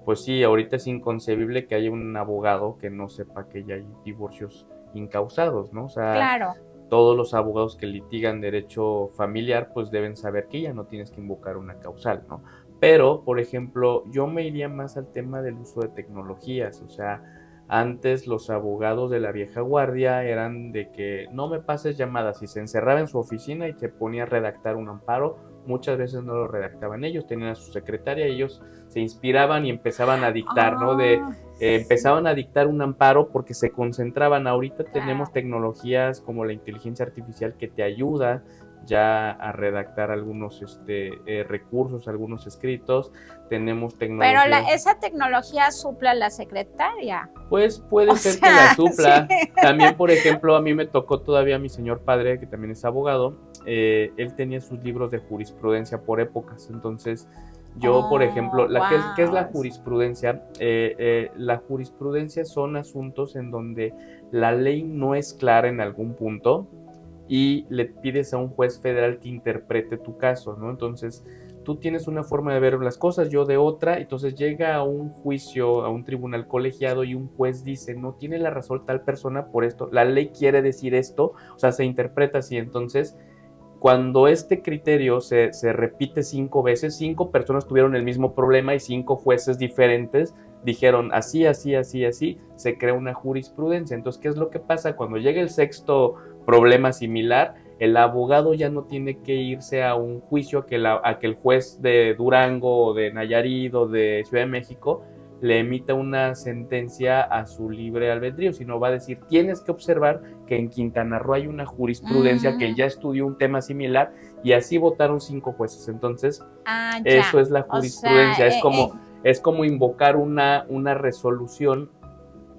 pues sí, ahorita es inconcebible que haya un abogado que no sepa que ya hay divorcios incausados, ¿no? O sea, todos los abogados que litigan derecho familiar pues deben saber que ya no tienes que invocar una causal, ¿no? Pero, por ejemplo, yo me iría más al tema del uso de tecnologías, o sea, Antes los abogados de la vieja guardia eran de que no me pases llamadas, y se encerraba en su oficina y te ponía a redactar un amparo. Muchas veces no lo redactaban ellos, tenían a su secretaria y ellos se inspiraban y empezaban a dictar, ¿no? Empezaban a dictar un amparo porque se concentraban. Ahorita tenemos tecnologías como la inteligencia artificial que te ayuda ya a redactar algunos recursos, algunos escritos. Tenemos tecnología.
Pero esa tecnología suple a la secretaria.
Pues puede ser que la supla. Sí. También, por ejemplo, a mí me tocó todavía mi señor padre, que también es abogado. Él tenía sus libros de jurisprudencia por épocas. Entonces, yo, por ejemplo, ¿qué es la jurisprudencia? La jurisprudencia son asuntos en donde la ley no es clara en algún punto y le pides a un juez federal que interprete tu caso, ¿no? Entonces, tú tienes una forma de ver las cosas, yo de otra. Entonces llega a un juicio, a un tribunal colegiado, y un juez dice, no tiene la razón tal persona por esto, la ley quiere decir esto, o sea, se interpreta así. Entonces, cuando este criterio se repite 5 veces, 5 personas tuvieron el mismo problema y 5 jueces diferentes dijeron así, así, así, así, se crea una jurisprudencia. Entonces, ¿qué es lo que pasa? Cuando llega el sexto problema similar, el abogado ya no tiene que irse a un juicio a que el juez de Durango o de Nayarit o de Ciudad de México le emita una sentencia a su libre albedrío, sino va a decir, tienes que observar que en Quintana Roo hay una jurisprudencia que ya estudió un tema similar, y así votaron 5 jueces. Entonces, eso es la jurisprudencia. O sea, es como invocar una resolución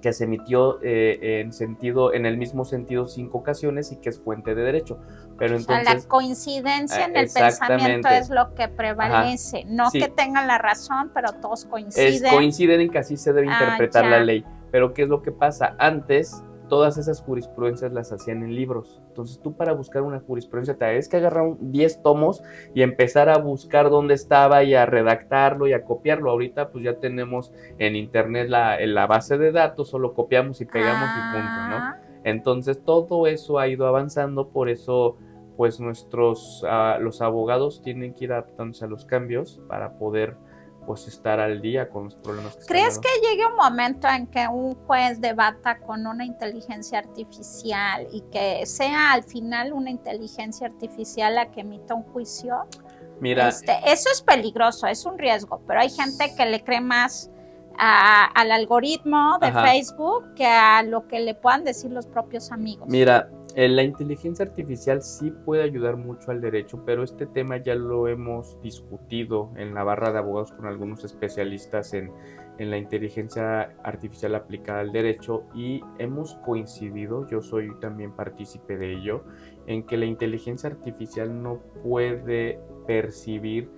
que se emitió en el mismo sentido 5 ocasiones y que es fuente de derecho. Pero entonces,
o sea, la coincidencia en el pensamiento es lo que prevalece. Ajá, no sí, que tengan la razón, pero todos coinciden.
Coinciden en que así se debe interpretar la ley. Pero ¿qué es lo que pasa? Antes, todas esas jurisprudencias las hacían en libros. Entonces, tú, para buscar una jurisprudencia, te tienes que agarrar 10 tomos y empezar a buscar dónde estaba y a redactarlo y a copiarlo. Ahorita pues ya tenemos en internet la base de datos, solo copiamos y pegamos y punto, ¿no? Entonces, todo eso ha ido avanzando. Por eso pues los abogados tienen que ir adaptándose a los cambios para poder pues estar al día con los problemas que
¿Crees que llegue un momento en que un juez debata con una inteligencia artificial y que sea al final una inteligencia artificial la que emita un juicio?
Mira,
eso es peligroso, es un riesgo, pero hay gente que le cree más al algoritmo de Facebook que a lo que le puedan decir los propios amigos.
Mira, la inteligencia artificial sí puede ayudar mucho al derecho, pero este tema ya lo hemos discutido en la barra de abogados con algunos especialistas en la inteligencia artificial aplicada al derecho, y hemos coincidido, yo soy también partícipe de ello, en que la inteligencia artificial no puede percibir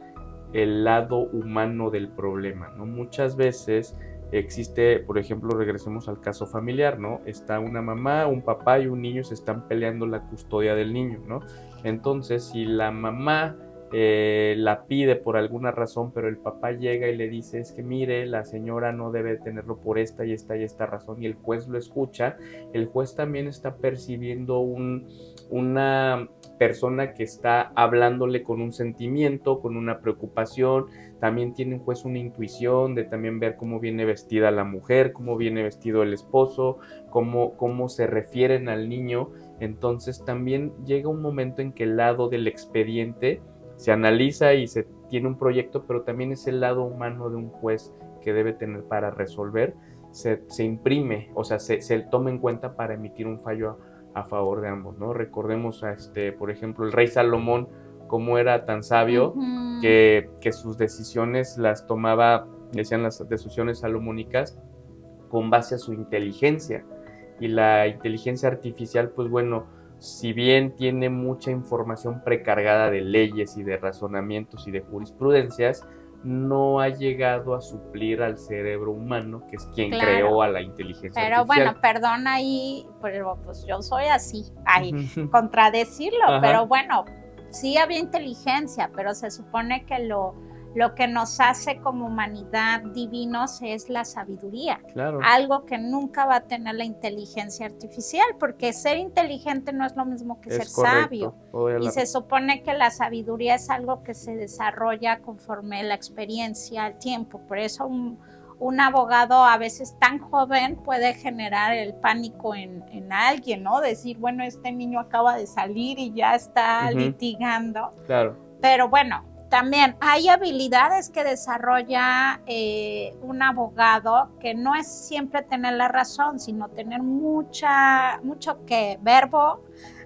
el lado humano del problema, ¿no? Muchas veces existe, por ejemplo, regresemos al caso familiar, ¿no? Está una mamá, un papá y un niño, se están peleando la custodia del niño, ¿no? Entonces, si la mamá la pide por alguna razón, pero el papá llega y le dice, es que mire, la señora no debe tenerlo por esta y esta y esta razón, y el juez lo escucha, el juez también está percibiendo una persona que está hablándole con un sentimiento, con una preocupación. También tiene un juez una intuición de también ver cómo viene vestida la mujer, cómo viene vestido el esposo, cómo se refieren al niño. Entonces también llega un momento en que el lado del expediente se analiza y se tiene un proyecto, pero también es el lado humano de un juez que debe tener para resolver, se imprime, o sea, se toma en cuenta para emitir un fallo a favor de ambos, ¿no? Recordemos por ejemplo, el rey Salomón, cómo era tan sabio que sus decisiones las tomaba, decían las decisiones salomónicas, con base a su inteligencia. Y la inteligencia artificial, pues bueno, si bien tiene mucha información precargada de leyes y de razonamientos y de jurisprudencias, no ha llegado a suplir al cerebro humano, que es quien creó a la inteligencia artificial.
Pero bueno, perdón ahí, pero pues yo soy así, contradecirlo, pero bueno, sí había inteligencia, pero se supone que lo que nos hace como humanidad divinos es la sabiduría.
Claro.
Algo que nunca va a tener la inteligencia artificial, porque ser inteligente no es lo mismo que ser sabio. Y se supone que la sabiduría es algo que se desarrolla conforme la experiencia, el tiempo. Por eso un abogado a veces tan joven puede generar el pánico en alguien, ¿no? Decir, bueno, este niño acaba de salir y ya está litigando.
Claro.
Pero bueno, también hay habilidades que desarrolla un abogado, que no es siempre tener la razón, sino tener mucho verbo,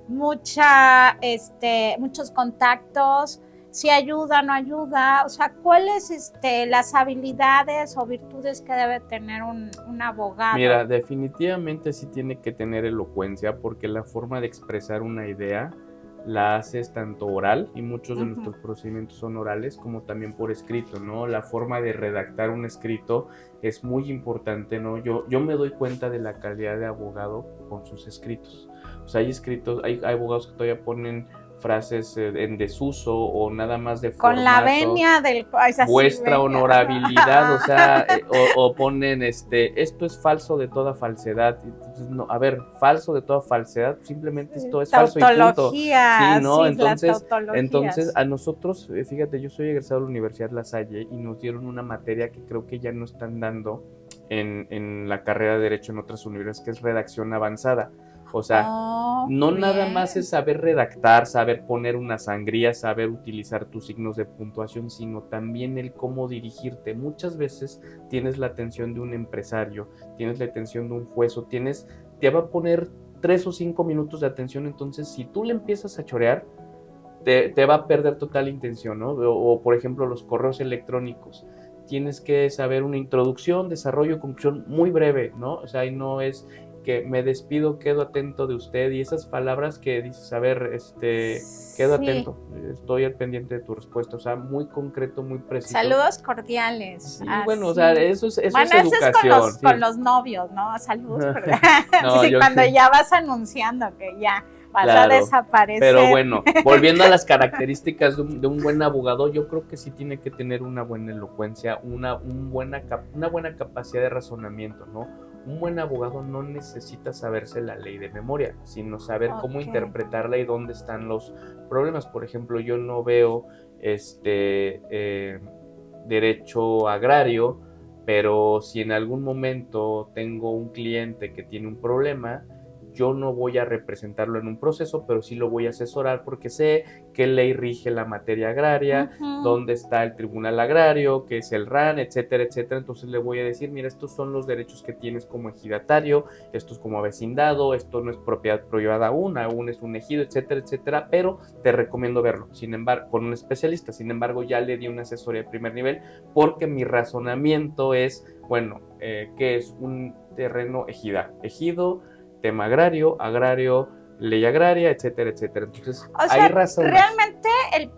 muchos contactos, si ayuda, no ayuda, o sea, ¿cuáles las habilidades o virtudes que debe tener un abogado?
Mira, definitivamente sí tiene que tener elocuencia, porque la forma de expresar una idea la haces tanto oral, y muchos de nuestros procedimientos son orales, como también por escrito, ¿no? La forma de redactar un escrito es muy importante, ¿no? Yo me doy cuenta de la calidad de abogado con sus escritos. O sea, hay abogados que todavía ponen frases en desuso o nada más de formato.
Con la venia del...
vuestra honorabilidad, o sea, o ponen esto es falso de toda falsedad. Entonces, no, a ver, falso de toda falsedad, simplemente esto es falso y punto. Sí, ¿no? Entonces a nosotros, fíjate, yo soy egresado de la Universidad La Salle y nos dieron una materia que creo que ya no están dando en la carrera de Derecho en otras universidades, que es redacción avanzada. O sea, no bien. Nada más es saber redactar, saber poner una sangría, saber utilizar tus signos de puntuación, sino también el cómo dirigirte. Muchas veces tienes la atención de un empresario, tienes la atención de un juez, te va a poner 3 o 5 minutos de atención. Entonces, si tú le empiezas a chorear, te va a perder total intención, ¿no? O por ejemplo, los correos electrónicos. Tienes que saber una introducción, desarrollo, conclusión muy breve, ¿no? O sea, y no es que me despido, quedo atento de usted, y esas palabras que dices, a ver, quedo atento, estoy al pendiente de tu respuesta, o sea, muy concreto, muy preciso.
Saludos cordiales.
Sí, bueno, o sea, eso es educación.
Es con los novios, ¿no? Saludos. No, sí, cuando ya vas anunciando que ya vas a desaparecer.
Pero bueno, volviendo a las características de un buen abogado, yo creo que sí tiene que tener una buena elocuencia, una buena capacidad de razonamiento, ¿no? Un buen abogado no necesita saberse la ley de memoria, sino saber cómo interpretarla y dónde están los problemas. Por ejemplo, yo no veo derecho agrario, pero si en algún momento tengo un cliente que tiene un problema, yo no voy a representarlo en un proceso, pero sí lo voy a asesorar, porque sé qué ley rige la materia agraria, dónde está el tribunal agrario, qué es el RAN, etcétera, etcétera. Entonces le voy a decir, mira, estos son los derechos que tienes como ejidatario, esto es como vecindado, esto no es propiedad privada aún es un ejido, etcétera, etcétera, pero te recomiendo verlo, sin embargo, con un especialista. Sin embargo, ya le di una asesoría de primer nivel, porque mi razonamiento es, bueno, ¿qué es un terreno ejido, tema agrario, ley agraria, etcétera, etcétera? Entonces,
o sea, hay razones. Realmente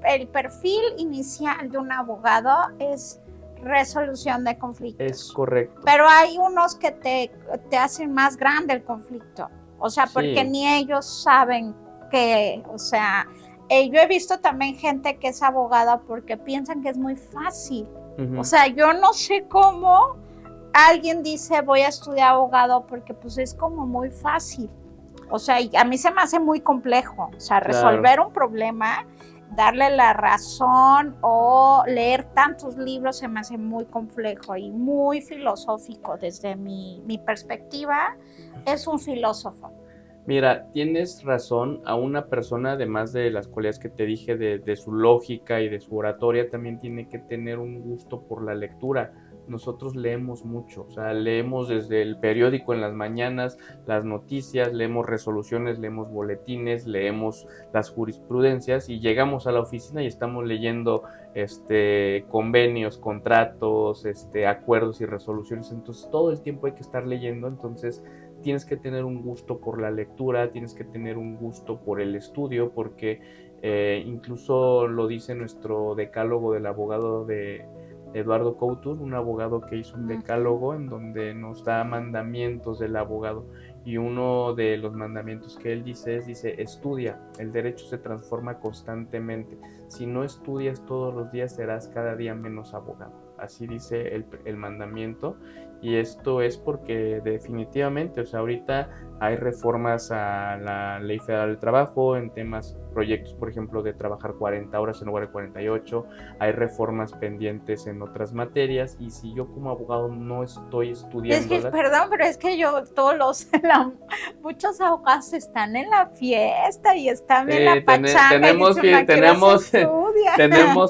el perfil inicial de un abogado es resolución de conflictos.
Es correcto.
Pero hay unos que te hacen más grande el conflicto. O sea, porque ni ellos saben que, o sea, yo he visto también gente que es abogada porque piensan que es muy fácil. O sea, yo no sé cómo alguien dice voy a estudiar abogado, porque pues es como muy fácil. O sea, a mí se me hace muy complejo. O sea, resolver un problema, darle la razón o leer tantos libros se me hace muy complejo y muy filosófico. Desde mi perspectiva, es un filósofo.
Mira, tienes razón. A una persona, además de las cualidades que te dije de su lógica y de su oratoria, también tiene que tener un gusto por la lectura. Nosotros leemos mucho, o sea, leemos desde el periódico en las mañanas, las noticias, leemos resoluciones, leemos boletines, leemos las jurisprudencias, y llegamos a la oficina y estamos leyendo convenios, contratos, acuerdos y resoluciones. Entonces todo el tiempo hay que estar leyendo. Entonces tienes que tener un gusto por la lectura, tienes que tener un gusto por el estudio, porque incluso lo dice nuestro decálogo del abogado de Eduardo Couture, un abogado que hizo un decálogo en donde nos da mandamientos del abogado, y uno de los mandamientos que él dice estudia, el derecho se transforma constantemente, si no estudias todos los días serás cada día menos abogado. Así dice el mandamiento, y esto es porque definitivamente, o sea, ahorita hay reformas a la Ley Federal del Trabajo en temas proyectos, por ejemplo, de trabajar 40 horas en lugar de 48, hay reformas pendientes en otras materias, y si yo como abogado no estoy estudiándolas...
Perdón, pero es que muchos abogados están en la fiesta y están en la pachanga
tenemos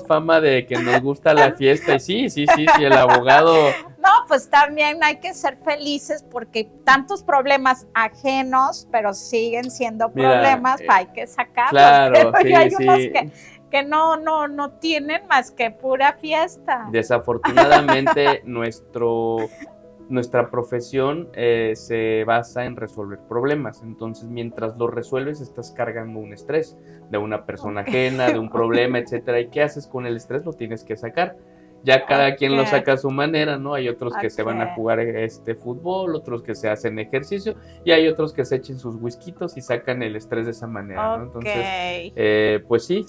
fama de que nos gusta la fiesta, y sí, el abogado...
No, pues también hay que ser felices porque tantos problemas ajenos, pero siguen siendo problemas, hay que sacarlos.
Claro,
pero hay unos que no tienen más que pura fiesta.
Desafortunadamente, nuestra profesión se basa en resolver problemas. Entonces, mientras lo resuelves, estás cargando un estrés de una persona ajena, de un problema, etcétera. ¿Y qué haces con el estrés? Lo tienes que sacar. Ya cada quien lo saca a su manera, ¿no? Hay otros que se van a jugar fútbol, otros que se hacen ejercicio, y hay otros que se echen sus whiskitos y sacan el estrés de esa manera, ¿no? Entonces, pues sí,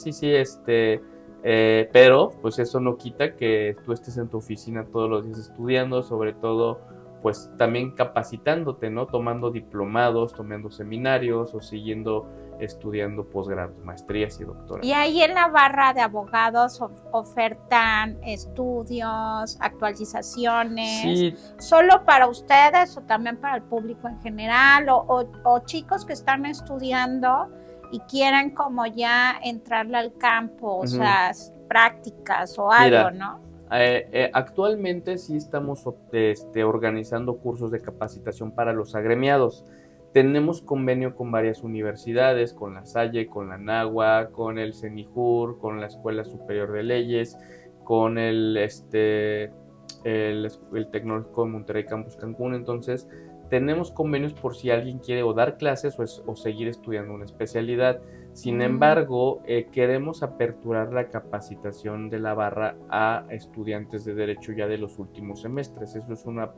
pero pues eso no quita que tú estés en tu oficina todos los días estudiando, sobre todo pues también capacitándote, ¿no? Tomando diplomados, tomando seminarios o siguiendo estudiando posgrados, maestrías y doctorados.
Y ahí en la barra de abogados ofertan estudios, actualizaciones,
sí.
¿Solo para ustedes o también para el público en general? O chicos que están estudiando y quieren como ya entrarle al campo, o sea, prácticas o algo, ¿no?
Actualmente sí estamos organizando cursos de capacitación para los agremiados. Tenemos convenio con varias universidades, con la Salle, con la Anáhuac, con el CENIJUR, con la Escuela Superior de Leyes, con el Tecnológico de Monterrey Campus Cancún. Entonces, tenemos convenios por si alguien quiere o dar clases o seguir estudiando una especialidad. Sin embargo, queremos aperturar la capacitación de la barra a estudiantes de Derecho ya de los últimos semestres. Eso es una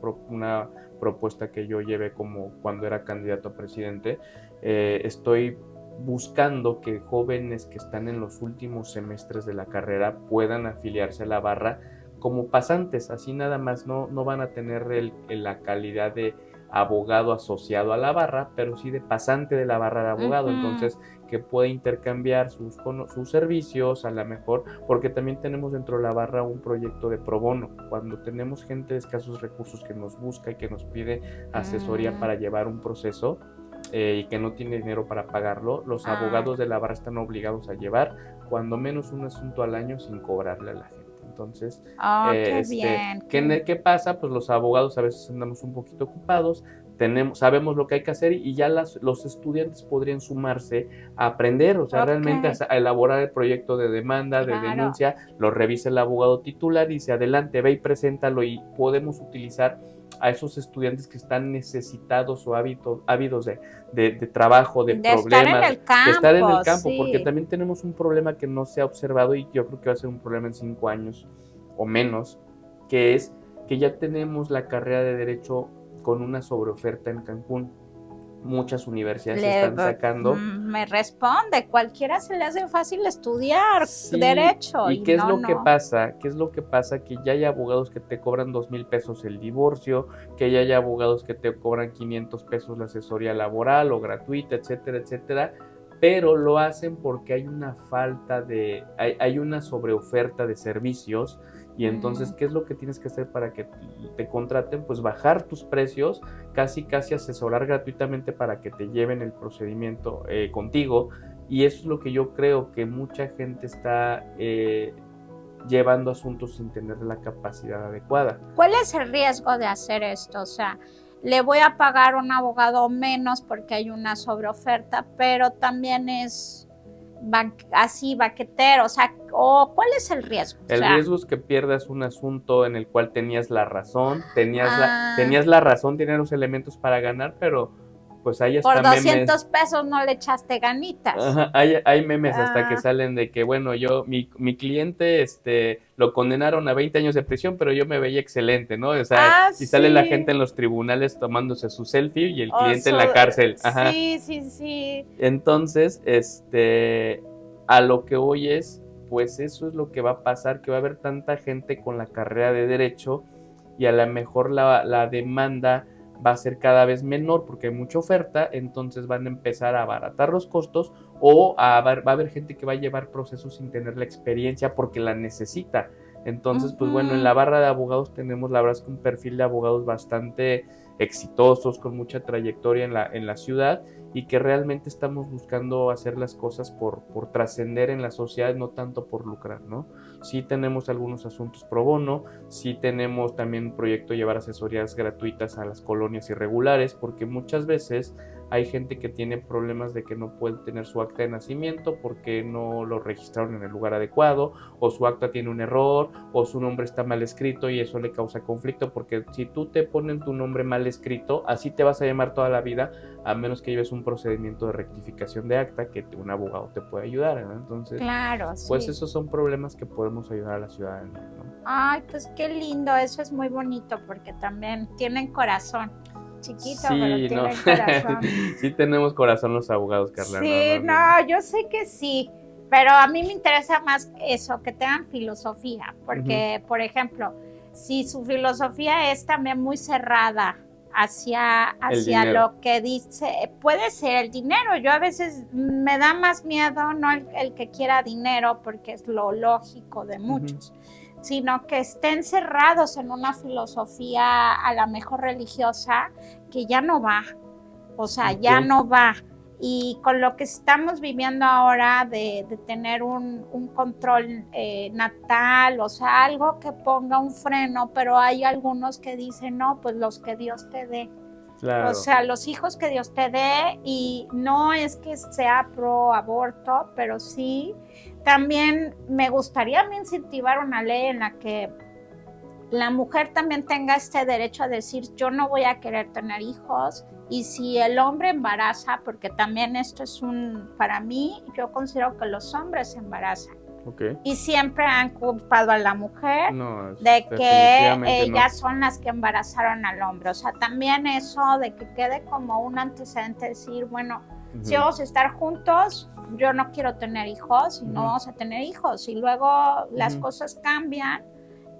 propuesta que yo llevé como cuando era candidato a presidente. Estoy buscando que jóvenes que están en los últimos semestres de la carrera puedan afiliarse a la barra como pasantes. Así nada más no van a tener la calidad de abogado asociado a la barra, pero sí de pasante de la barra de abogado. Entonces, que puede intercambiar sus servicios a lo mejor, porque también tenemos dentro de la barra un proyecto de pro bono. Cuando tenemos gente de escasos recursos que nos busca y que nos pide asesoría para llevar un proceso y que no tiene dinero para pagarlo, los abogados de la barra están obligados a llevar cuando menos un asunto al año sin cobrarle a la gente. Entonces, ¿qué pasa? Pues los abogados a veces andamos un poquito ocupados, sabemos lo que hay que hacer y ya los estudiantes podrían sumarse a aprender, o sea, realmente a elaborar el proyecto de demanda, de denuncia, lo revisa el abogado titular y dice, adelante, ve y preséntalo, y podemos utilizar a esos estudiantes que están necesitados o ávidos de trabajo, de problemas,
de estar en el
campo, porque también tenemos un problema que no se ha observado y yo creo que va a ser un problema en 5 años o menos, que es que ya tenemos la carrera de Derecho con una sobreoferta en Cancún. Muchas universidades están sacando.
Me responde, cualquiera se le hace fácil estudiar Derecho.
¿Y qué es lo que pasa? ¿Qué es lo que pasa? Que ya hay abogados que te cobran 2,000 pesos el divorcio, que ya hay abogados que te cobran 500 pesos la asesoría laboral o gratuita, etcétera, etcétera, pero lo hacen porque hay una hay una sobreoferta de servicios. Y entonces, ¿qué es lo que tienes que hacer para que te contraten? Pues bajar tus precios, casi asesorar gratuitamente para que te lleven el procedimiento contigo. Y eso es lo que yo creo que mucha gente está llevando asuntos sin tener la capacidad adecuada.
¿Cuál es el riesgo de hacer esto? O sea, le voy a pagar a un abogado menos porque hay una sobreoferta, pero también es así baquetero, o sea, ¿cuál es el riesgo?
El riesgo es que pierdas un asunto en el cual tenías la razón, tenías la razón, tenías los elementos para ganar, pero pues hay hasta
por 200 pesos no le echaste ganitas.
Ajá, hay memes hasta que salen de que, bueno, mi cliente lo condenaron a 20 años de prisión, pero yo me veía excelente, ¿no? O sea, y sale la gente en los tribunales tomándose su selfie y el cliente en la cárcel. Ajá.
Sí.
Entonces, a lo que hoy pues eso es lo que va a pasar, que va a haber tanta gente con la carrera de Derecho y a lo mejor la demanda va a ser cada vez menor porque hay mucha oferta, entonces van a empezar a abaratar los costos o va a haber gente que va a llevar procesos sin tener la experiencia porque la necesita. Entonces, pues bueno, en la barra de abogados tenemos la verdad es que un perfil de abogados bastante exitosos, con mucha trayectoria en la ciudad y que realmente estamos buscando hacer las cosas por trascender en la sociedad, no tanto por lucrar, ¿no? Sí tenemos algunos asuntos pro bono, sí tenemos también un proyecto de llevar asesorías gratuitas a las colonias irregulares, porque muchas veces hay gente que tiene problemas de que no puede tener su acta de nacimiento porque no lo registraron en el lugar adecuado, o su acta tiene un error, o su nombre está mal escrito y eso le causa conflicto, porque si tú te ponen tu nombre mal escrito, así te vas a llamar toda la vida, a menos que lleves un procedimiento de rectificación de acta que un abogado te puede ayudar, ¿no? Entonces,
claro,
pues
sí.
esos son problemas que podemos ayudar a la ciudadanía, ¿no?
Ay, pues qué lindo, eso es muy bonito porque también tienen corazón. Chiquito, pero
Sí, no,
tienen corazón.
sí tenemos corazón los abogados, Carla,
Sí,
no.
no, yo sé que sí, pero a mí me interesa más eso, que tengan filosofía, porque, por ejemplo, si su filosofía es también muy cerrada hacia lo que dice, puede ser el dinero. Yo a veces me da más miedo, no el que quiera dinero, porque es lo lógico de muchos, sino que estén cerrados en una filosofía a la mejor religiosa que ya no va, o sea, ya no va. Y con lo que estamos viviendo ahora de tener un control natal, o sea, algo que ponga un freno, pero hay algunos que dicen, no, pues los que Dios te dé.
Claro.
O sea, los hijos que Dios te dé, y no es que sea pro aborto, pero sí, también me gustaría a mí incentivar una ley en la que la mujer también tenga este derecho a decir, yo no voy a querer tener hijos. Y si el hombre embaraza, porque también esto es para mí, yo considero que los hombres se embarazan.
Okay.
Y siempre han culpado a la mujer
no,
de que ellas son las que embarazaron al hombre. O sea, también eso de que quede como un antecedente, decir, bueno, si vamos a estar juntos, yo no quiero tener hijos y no vamos a tener hijos. Y luego las cosas cambian.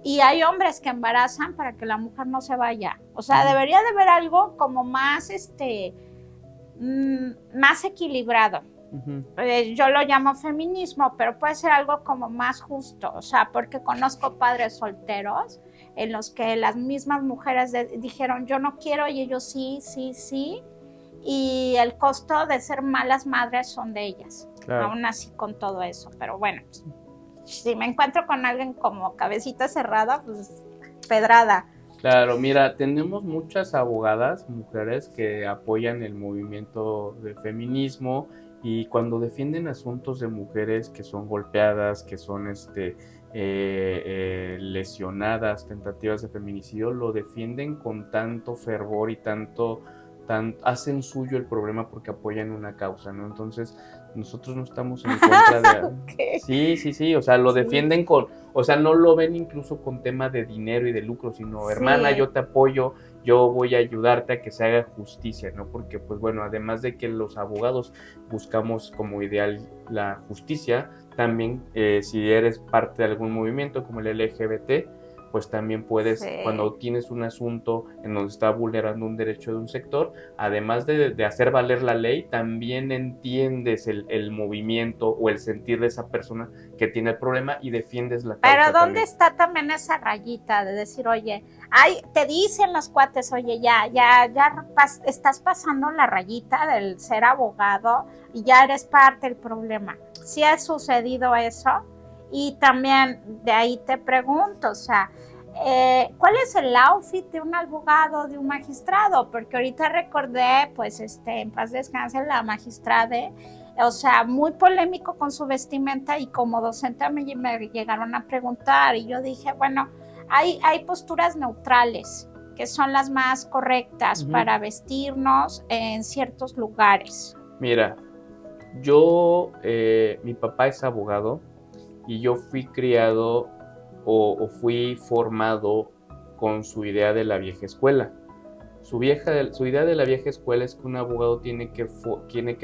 Y hay hombres que embarazan para que la mujer no se vaya. O sea, debería de haber algo como más, más equilibrado. Yo lo llamo feminismo, pero puede ser algo como más justo. O sea, porque conozco padres solteros en los que las mismas mujeres dijeron, yo no quiero, y ellos sí. Y el costo de ser malas madres son de ellas. Claro. Aún así con todo eso. Pero bueno, si me encuentro con alguien como cabecita cerrada, pues pedrada.
Claro, mira, tenemos muchas abogadas, mujeres que apoyan el movimiento de feminismo y cuando defienden asuntos de mujeres que son golpeadas, que son lesionadas, tentativas de feminicidio, lo defienden con tanto fervor y hacen suyo el problema porque apoyan una causa, ¿no? Entonces, nosotros no estamos en contra de... Okay. Sí, o sea, lo defienden o sea, no lo ven incluso con tema de dinero y de lucro, sino, hermana, yo te apoyo, yo voy a ayudarte a que se haga justicia, ¿no? Porque, pues bueno, además de que los abogados buscamos como ideal la justicia, también si eres parte de algún movimiento como el LGBT, pues también puedes, cuando tienes un asunto en donde está vulnerando un derecho de un sector, además de hacer valer la ley, también entiendes el movimiento o el sentir de esa persona que tiene el problema y defiendes la causa.
Pero ¿dónde también está también esa rayita de decir, oye, te dicen los cuates, oye, ya estás pasando la rayita del ser abogado y ya eres parte del problema? ¿Sí ha sucedido eso? Y también de ahí te pregunto, o sea, ¿cuál es el outfit de un abogado, de un magistrado? Porque ahorita recordé, pues, en paz descanse, la magistrada, o sea, muy polémico con su vestimenta, y como docente me llegaron a preguntar y yo dije, bueno, hay posturas neutrales que son las más correctas para vestirnos en ciertos lugares.
Mira, mi papá es abogado y yo fui criado o fui formado con su idea de la vieja escuela. Su idea de la vieja escuela es que un abogado tiene que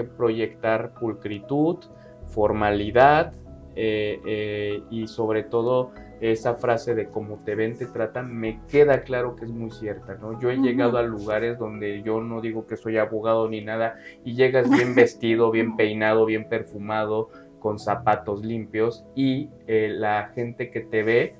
proyectar pulcritud, formalidad, y sobre todo esa frase de como te ven, te tratan, me queda claro que es muy cierta, ¿no? Yo he llegado a lugares donde yo no digo que soy abogado ni nada, y llegas bien vestido, bien peinado, bien perfumado, con zapatos limpios, y la gente que te ve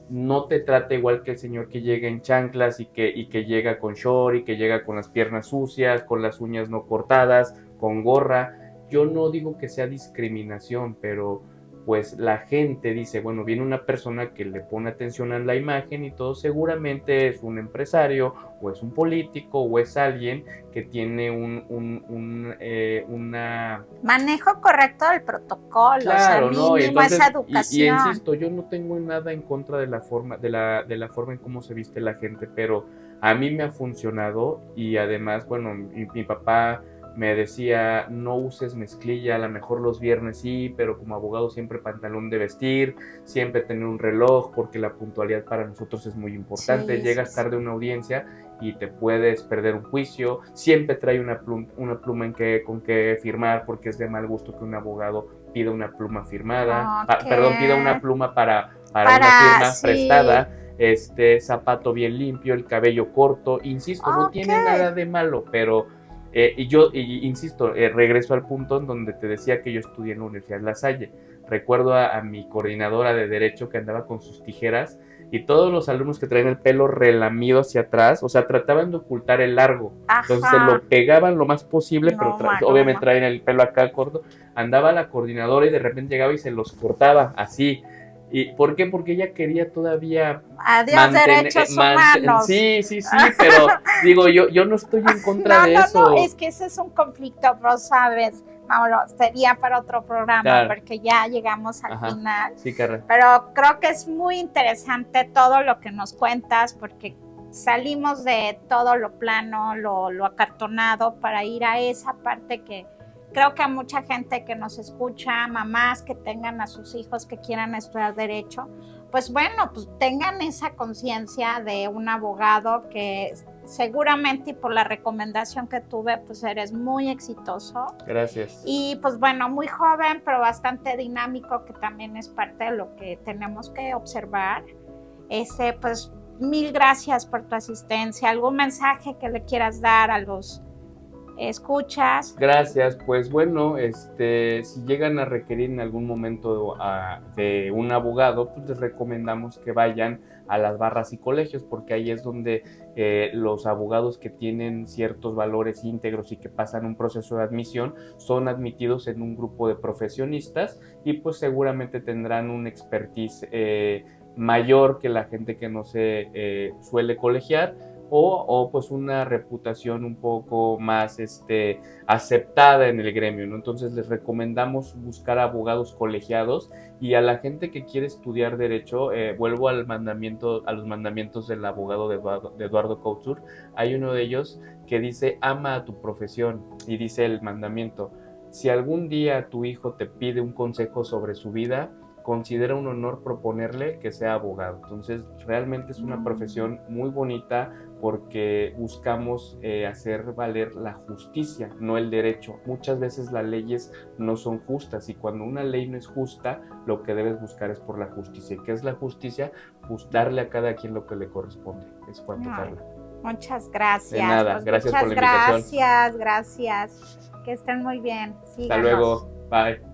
no te trata igual que el señor que llega en chanclas y que llega con short y que llega con las piernas sucias, con las uñas no cortadas, con gorra. Yo no digo que sea discriminación, pero pues la gente dice, bueno, viene una persona que le pone atención a la imagen y todo, seguramente es un empresario o es un político o es alguien que tiene una...
manejo correcto del protocolo,
Claro,
o sea,
¿no? Y
mínimo
entonces,
esa educación.
y insisto, yo no tengo nada en contra de la forma, de la forma en cómo se viste la gente, pero a mí me ha funcionado, y además, bueno, mi papá me decía, no uses mezclilla, a lo mejor los viernes sí, pero como abogado siempre pantalón de vestir, siempre tener un reloj, porque la puntualidad para nosotros es muy importante.
Sí,
Llegas tarde a una audiencia y te puedes perder un juicio, siempre trae una pluma con que firmar, porque es de mal gusto que un abogado pida una pluma firmada, perdón, pida una pluma para una firma prestada, zapato bien limpio, el cabello corto, insisto, no tiene nada de malo, pero insisto, regreso al punto en donde te decía que yo estudié en la Universidad La Salle. Recuerdo a mi coordinadora de Derecho que andaba con sus tijeras, y todos los alumnos que traían el pelo relamido hacia atrás, o sea, trataban de ocultar el largo. Entonces se lo pegaban lo más posible, pero obviamente traían el pelo acá corto. Andaba la coordinadora y de repente llegaba y se los cortaba así. ¿Y por qué? Porque ella quería todavía
adiós derechos humanos.
Sí, pero digo, yo no estoy en contra de eso.
No, es que ese es un conflicto, pero sabes, Mauro, sería para otro programa, claro, porque ya llegamos al final.
Sí, Carla.
Pero creo que es muy interesante todo lo que nos cuentas, porque salimos de todo lo plano, lo acartonado, para ir a esa parte que creo que a mucha gente que nos escucha, mamás que tengan a sus hijos que quieran estudiar derecho, pues bueno, pues tengan esa conciencia de un abogado que seguramente, y por la recomendación que tuve, pues eres muy exitoso.
Gracias.
Y pues bueno, muy joven, pero bastante dinámico, que también es parte de lo que tenemos que observar. Pues mil gracias por tu asistencia. ¿Algún mensaje que le quieras dar a los escuchas?
Gracias, pues bueno, si llegan a requerir en algún momento de un abogado, pues les recomendamos que vayan a las barras y colegios, porque ahí es donde los abogados que tienen ciertos valores íntegros y que pasan un proceso de admisión son admitidos en un grupo de profesionistas, y pues seguramente tendrán un expertise mayor que la gente que no se suele colegiar, o pues una reputación un poco más aceptada en el gremio, ¿no? Entonces les recomendamos buscar abogados colegiados, y a la gente que quiere estudiar derecho, vuelvo a los mandamientos del abogado de Eduardo Couture. Hay uno de ellos que dice: ama a tu profesión, y dice el mandamiento: si algún día tu hijo te pide un consejo sobre su vida, considera un honor proponerle que sea abogado. Entonces realmente es una profesión muy bonita, porque buscamos hacer valer la justicia, no el derecho. Muchas veces las leyes no son justas, y cuando una ley no es justa, lo que debes buscar es por la justicia. ¿Qué es la justicia? Pues darle a cada quien lo que le corresponde. Es cuanto, Carla.
Muchas gracias.
De nada, pues gracias por la invitación.
Gracias. Que estén muy bien. Síganos.
Hasta luego. Bye.